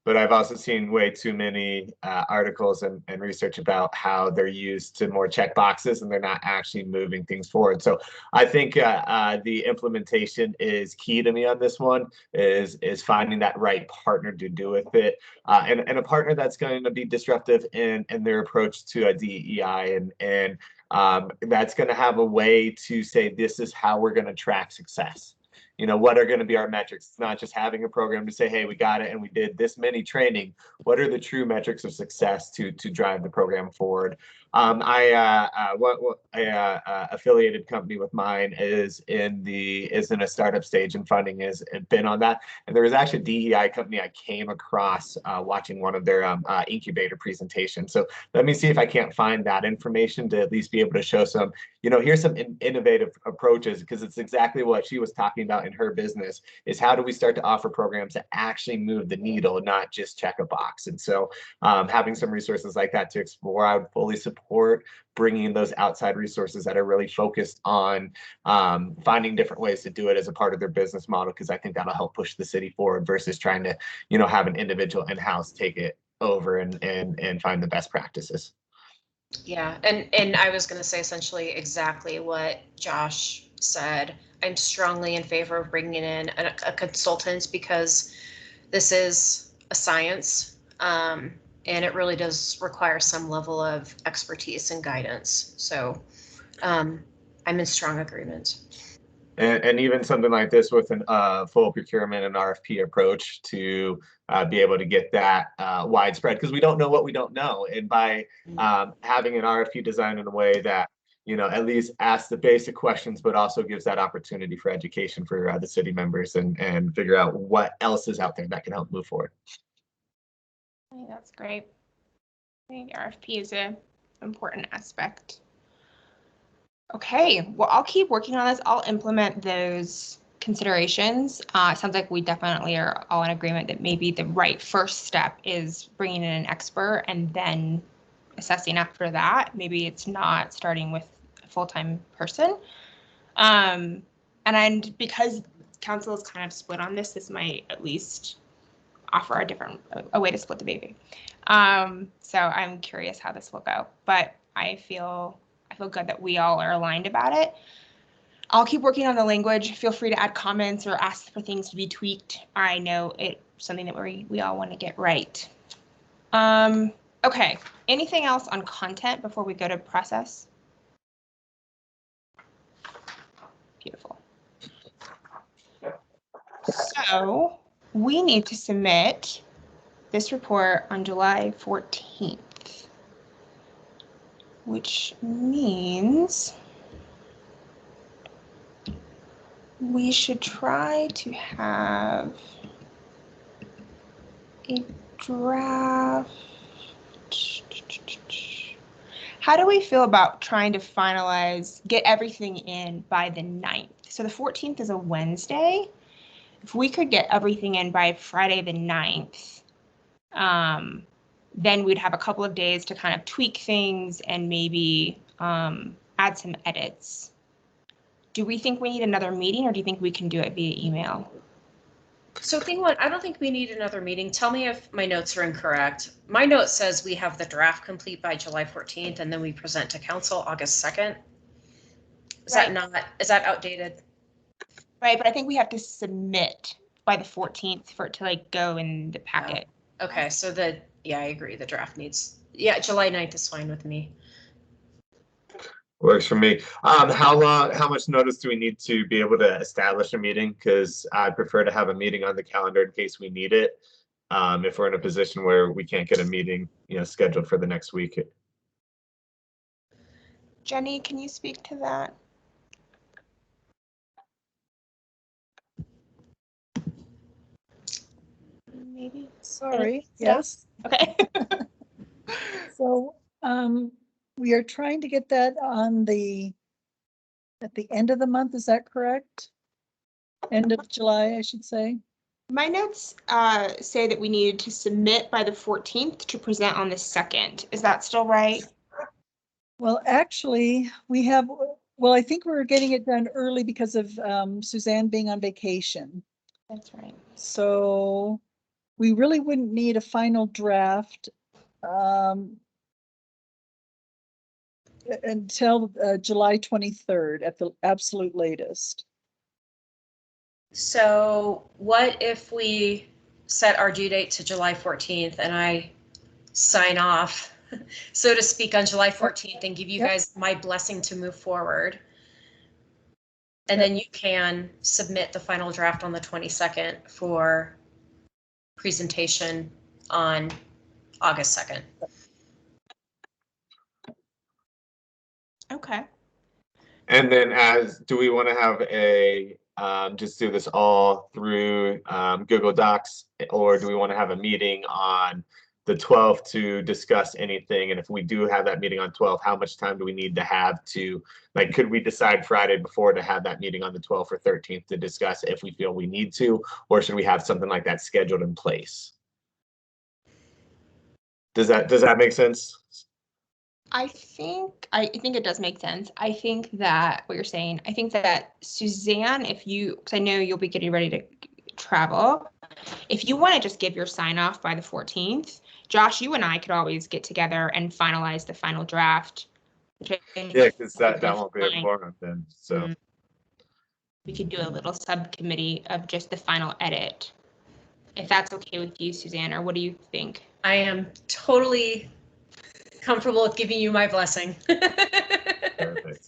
But I've also seen way too many articles and research about how they're used to more check boxes and they're not actually moving things forward. So I think the implementation is key to me on this one, is finding that right partner to do with it, and a partner that's going to be disruptive in their approach to a DEI and that's going to have a way to say, this is how we're going to track success. You know, what are going to be our metrics? It's not just having a program to say, hey, we got it and we did this many training. What are the true metrics of success to drive the program forward? Affiliated company with mine is in a startup stage, and funding has been on that. And there was actually a DEI company I came across watching one of their incubator presentations. So let me see if I can't find that information to at least be able to show some, you know, here's some innovative approaches, because it's exactly what she was talking about in her business, is how do we start to offer programs that actually move the needle, not just check a box. And so having some resources like that to explore, I would fully support bringing those outside resources that are really focused on finding different ways to do it as a part of their business model, because I think that'll help push the city forward versus trying to, you know, have an individual in-house take it over and find the best practices. Yeah, and I was going to say essentially exactly what Josh said. I'm strongly in favor of bringing in a consultant, because this is a science, and it really does require some level of expertise and guidance. So I'm in strong agreement. And even something like this with a full procurement and RFP approach to be able to get that widespread, because we don't know what we don't know. And by having an RFP designed in a way that, you know, at least asks the basic questions, but also gives that opportunity for education for the city members and figure out what else is out there that can help move forward. I think that's great. I think RFP is an important aspect. Okay, well, I'll keep working on this. I'll implement those considerations. It sounds like we definitely are all in agreement that maybe the right first step is bringing in an expert and then assessing after that. Maybe it's not starting with a full-time person. And because council is kind of split on this, this might at least offer a way to split the baby. So I'm curious how this will go, but I feel good that we all are aligned about it. I'll keep working on the language. Feel free to add comments or ask for things to be tweaked. I know it's something that we all want to get right. Okay, anything else on content before we go to process? Beautiful. So we need to submit this report on July 14th, which means we should try to have a draft. How do we feel about trying to get everything in by the 9th? So the 14th is a Wednesday. If we could get everything in by Friday the 9th, then we'd have a couple of days to kind of tweak things and maybe add some edits. Do we think we need another meeting, or do you think we can do it via email? So thing one, I don't think we need another meeting. Tell me if my notes are incorrect. My note says we have the draft complete by July 14th and then we present to council August 2nd. Is Right. is that outdated? Right, but I think we have to submit by the 14th for it to like go in the packet. Okay, so yeah, I agree. The draft needs, July 9th is fine with me. Works for me. How much notice do we need to be able to establish a meeting? Because I prefer to have a meeting on the calendar in case we need it. If we're in a position where we can't get a meeting, scheduled for the next week. Jenny, can you speak to that? Maybe. Sorry, yes. Okay. So we are trying to get that at the end of the month, is that correct? End of July, I should say. My notes say that we needed to submit by the 14th to present on the 2nd. Is that still right? Well, actually, I think we were getting it done early because of Suzanne being on vacation. That's right. So we really wouldn't need a final draft until July 23rd at the absolute latest. So what if we set our due date to July 14th and I sign off, so to speak, on July 14th and give you guys my blessing to move forward? And then you can submit the final draft on the 22nd for presentation on August 2nd. Okay. And then do we want to have just do this all through Google Docs, or do we want to have a meeting on the 12th to discuss anything? And if we do have that meeting on 12th, how much time do we need to have to, like, could we decide Friday before to have that meeting on the 12th or 13th to discuss if we feel we need to, or should we have something like that scheduled in place? Does that make sense? I think it does make sense. I think that what you're saying, I think that Suzanne, because I know you'll be getting ready to travel, if you want to just give your sign off by the 14th, Josh, you and I could always get together and finalize the final draft. Yeah, because that won't be a forum then. So we could do a little subcommittee of just the final edit, if that's okay with you, Suzanne, or what do you think? I am totally comfortable with giving you my blessing. perfect.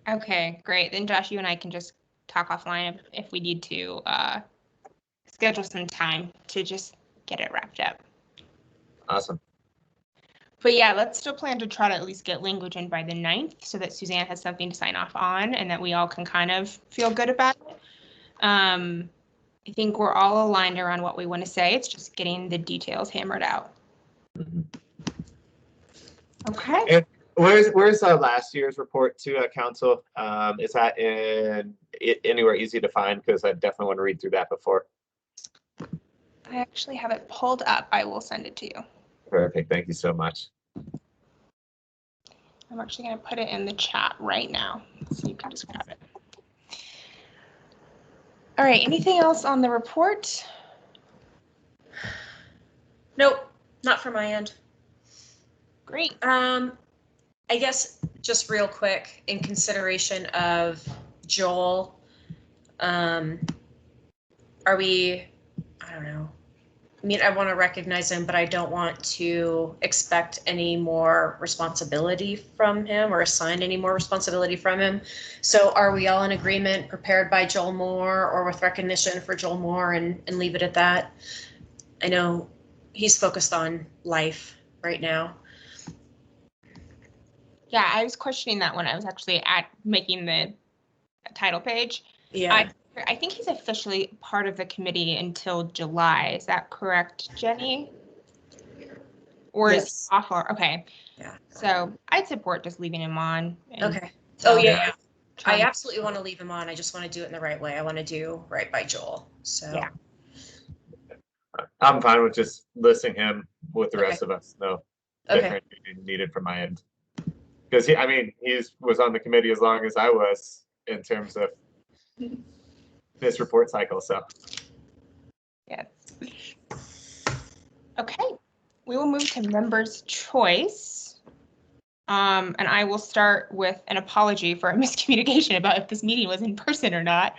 Okay, great. Then Josh, you and I can just talk offline if we need to schedule some time to just get it wrapped up. Awesome. But yeah, let's still plan to try to at least get language in by the 9th so that Suzanne has something to sign off on and that we all can kind of feel good about it. I think we're all aligned around what we want to say. It's just getting the details hammered out. Mm-hmm. Okay. And where's last year's report to council? Is that anywhere easy to find? Because I definitely want to read through that before. I actually have it pulled up. I will send it to you. Perfect. Thank you so much. I'm actually going to put it in the chat right now so you can just grab it. All right. Anything else on the report? Nope, not from my end. Great. I guess just real quick, in consideration of Joel, are we, I don't know, mean, I want to recognize him, but I don't want to expect any more responsibility from him or assign any more responsibility from him. So are we all in agreement, prepared by Joel Moore or with recognition for Joel Moore, and leave it at that? I know he's focused on life right now. Yeah, I was questioning that when I was actually at making the title page. Yeah. I think he's officially part of the committee until July. Is that correct, Jenny? Or is Yes. he off? Okay. Yeah. So I'd support just leaving him on. Okay. until Oh, yeah. I term. absolutely want to leave him on. I just want to do it in the right way. I want to do right by Joel. So. Yeah. I'm fine with just listing him with the Okay. rest of us. No Okay. different needed from my end. Because he was on the committee as long as I was in terms of this report cycle. So Yes. Okay. We will move to members' choice. And I will start with an apology for a miscommunication about if this meeting was in person or not.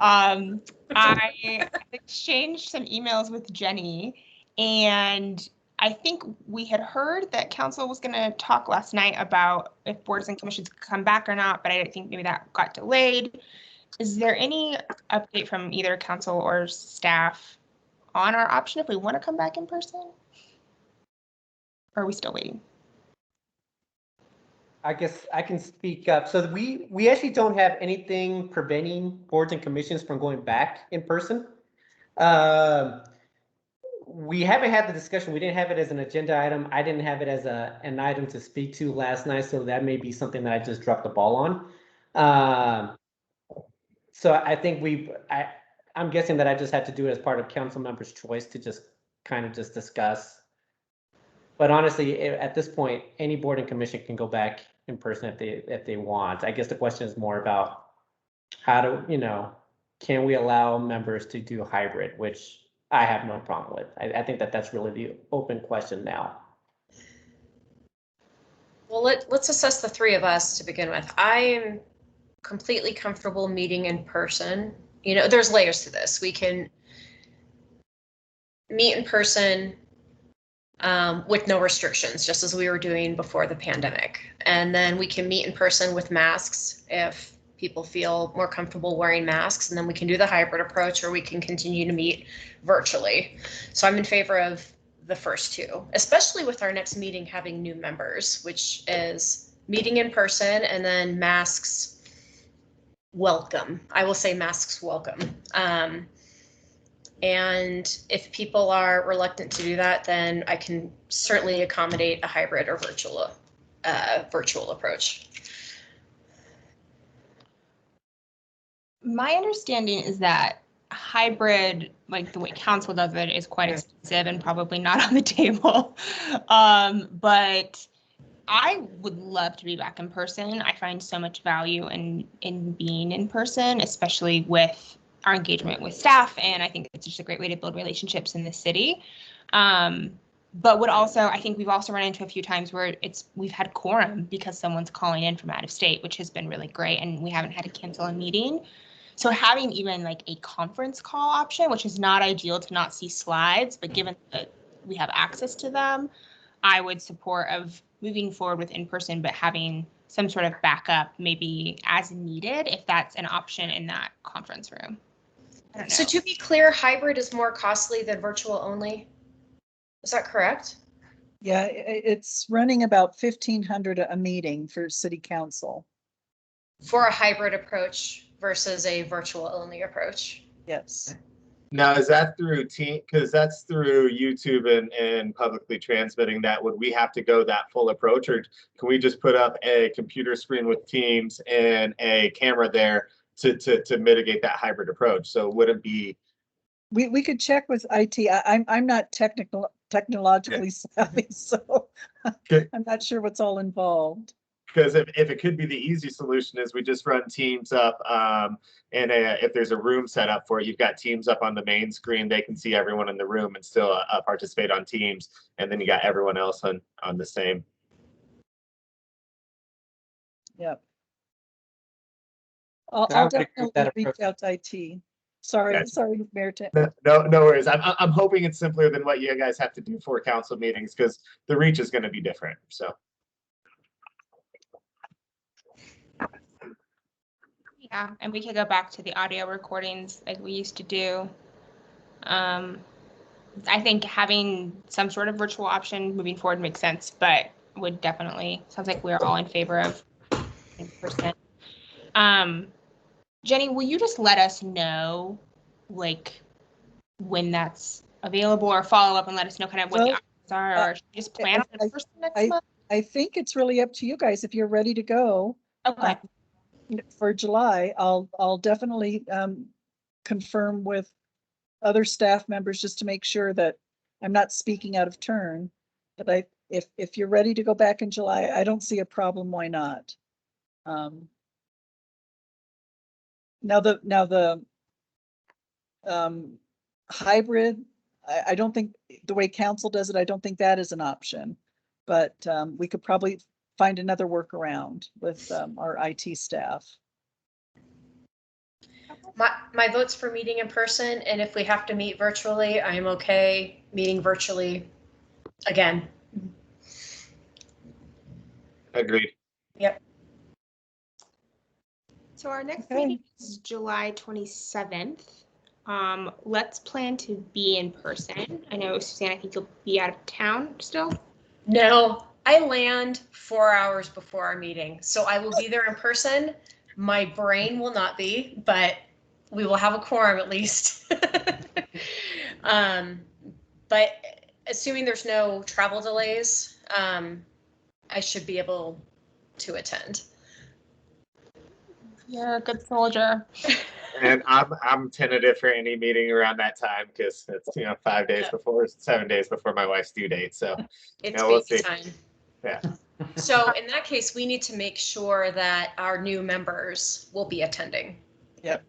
I exchanged some emails with Jenny, and I think we had heard that council was going to talk last night about if boards and commissions could come back or not, but I think maybe that got delayed. Is there any update from either council or staff on our option if we want to come back in person? Or are we still waiting? I guess I can speak up. So we actually don't have anything preventing boards and commissions from going back in person. We haven't had the discussion. We didn't have it as an agenda item. I didn't have it as an item to speak to last night. So that may be something that I just dropped the ball on. So I think I'm guessing that I just had to do it as part of council members' choice to just kind of just discuss. But honestly, at this point, any board and commission can go back in person if they want. I guess the question is more about how do, can we allow members to do hybrid, which I have no problem with. I think that's really the open question now. Well, let's assess the three of us to begin with. I am completely comfortable meeting in person. There's layers to this. We can meet in person with no restrictions, just as we were doing before the pandemic. And then we can meet in person with masks if people feel more comfortable wearing masks, and then we can do the hybrid approach, or we can continue to meet virtually. So I'm in favor of the first two, especially with our next meeting having new members, which is meeting in person and then masks welcome. I will say masks welcome. And if people are reluctant to do that, then I can certainly accommodate a hybrid or virtual approach. My understanding is that hybrid, like the way council does it, is quite expensive and probably not on the table. But I would love to be back in person. I find so much value in being in person, especially with our engagement with staff, and I think it's just a great way to build relationships in the city. But I think we've also run into a few times where we've had quorum because someone's calling in from out of state, which has been really great, and we haven't had to cancel a meeting. So having even like a conference call option, which is not ideal to not see slides, but given that we have access to them, I would support of moving forward with in-person, but having some sort of backup maybe as needed if that's an option in that conference room. I don't know. So to be clear, hybrid is more costly than virtual only. Is that correct? Yeah, it's running about $1,500 a meeting for city council. For a hybrid approach versus a virtual only approach. Yes. now is that through team? Because that's through YouTube and publicly transmitting that. Would we have to go that full approach, or can we just put up a computer screen with Teams and a camera there to mitigate that hybrid approach? So would it be? We could check with IT. I'm not technologically savvy, so I'm not sure what's all involved. Because if it could be the easy solution is we just run Teams up, and if there's a room set up for it, you've got Teams up on the main screen. They can see everyone in the room and still participate on Teams, and then you got everyone else on the same. Yep. I'll definitely reach out to IT. Sorry, Yes. sorry, Mayor. No worries. I'm hoping it's simpler than what you guys have to do for council meetings because the reach is going to be different. So. Yeah, and we could go back to the audio recordings like we used to do. I think having some sort of virtual option moving forward makes sense, but would definitely, sounds like we're all in favor of in person. Jenny, will you just let us know like when that's available, or follow up and let us know kind of what the Well, options are, or should we just plan on it first next month? I think it's really up to you guys. If you're ready to go Okay. For July, I'll definitely confirm with other staff members just to make sure that I'm not speaking out of turn. But if you're ready to go back in July, I don't see a problem. Why not? Now the hybrid, I don't think the way council does it, I don't think that is an option. But we could probably find another workaround with our IT staff. My vote's for meeting in person, and if we have to meet virtually, I am okay meeting virtually again. Agreed. Yep. So our next Okay. meeting is July 27th. Let's plan to be in person. I know, Suzanne, I think you'll be out of town still. No, I land 4 hours before our meeting, so I will be there in person. My brain will not be, but we will have a quorum at least. But assuming there's no travel delays, I should be able to attend. You're a good soldier. And I'm tentative for any meeting around that time because it's 7 days before my wife's due date. So It's we'll baby see. time. Yeah. So in that case, we need to make sure that our new members will be attending. Yep.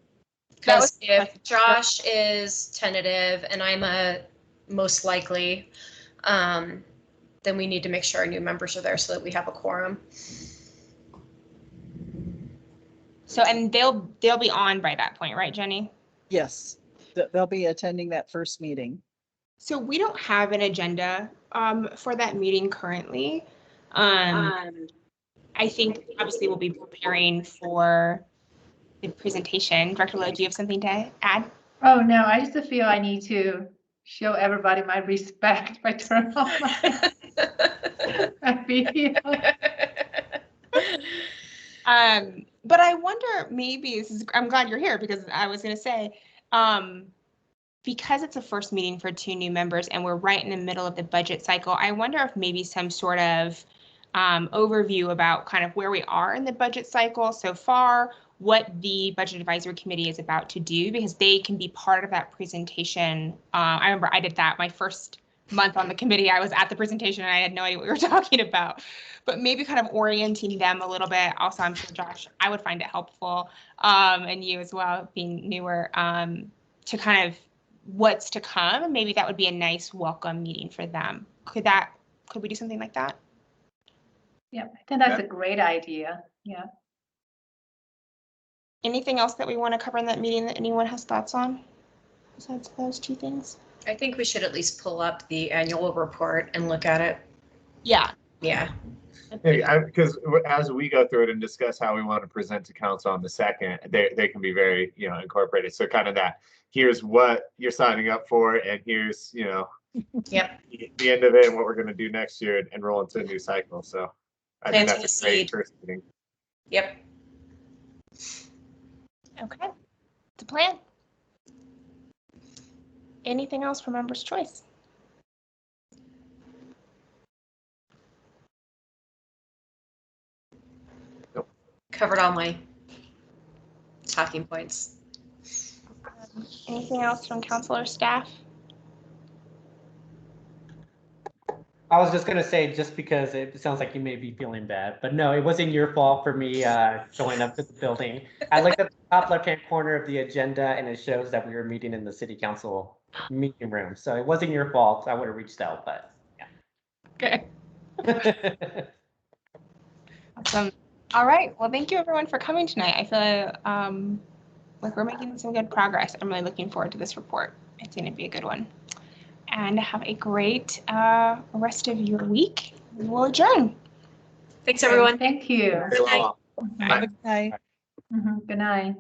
Because if Josh is tentative and I'm a most likely, then we need to make sure our new members are there so that we have a quorum. So, and they'll be on by that point, right, Jenny? Yes, they'll be attending that first meeting. So we don't have an agenda for that meeting currently. I think obviously we'll be preparing for the presentation. Director Lowe, do you have something to add? Oh, no, I just feel I need to show everybody my respect by turning off my video. But I wonder, maybe I'm glad you're here because I was going to say, because it's a first meeting for 2 new members and we're right in the middle of the budget cycle, I wonder if maybe some sort of overview about kind of where we are in the budget cycle so far, what the Budget Advisory Committee is about to do, because they can be part of that presentation. I remember I did that my first month on the committee. I was at the presentation and I had no idea what we were talking about, but maybe kind of orienting them a little bit. Also, I'm sure Josh, I would find it helpful, and you as well, being newer, to kind of what's to come. Maybe that would be a nice welcome meeting for them. Could we do something like that? Yeah, I think that's a great idea. Yeah. Anything else that we want to cover in that meeting that anyone has thoughts on besides those 2 things? I think we should at least pull up the annual report and look at it. Yeah. Yeah. Because as we go through it and discuss how we want to present to council on the 2nd, they can be very incorporated. So kind of that, here's what you're signing up for, and here's Yep. the end of it and what we're going to do next year and roll into a new cycle. So I think Planting that's the a great seed. first meeting. Yep. Okay. It's a plan. Anything else for members' choice? Nope. Covered all my talking points. Anything else from council or staff? I was just gonna say, just because it sounds like you may be feeling bad, but no, it wasn't your fault for me showing up to the building. I looked at the top left-hand corner of the agenda and it shows that we were meeting in the city council meeting room. So it wasn't your fault. I would have reached out, but Okay. yeah. Awesome. All right. Well, thank you everyone for coming tonight. I feel like we're making some good progress. I'm really looking forward to this report. It's going to be a good one. And have a great rest of your week. We will adjourn. Thanks, everyone. Thank you. Very well. Have a good night. Good night.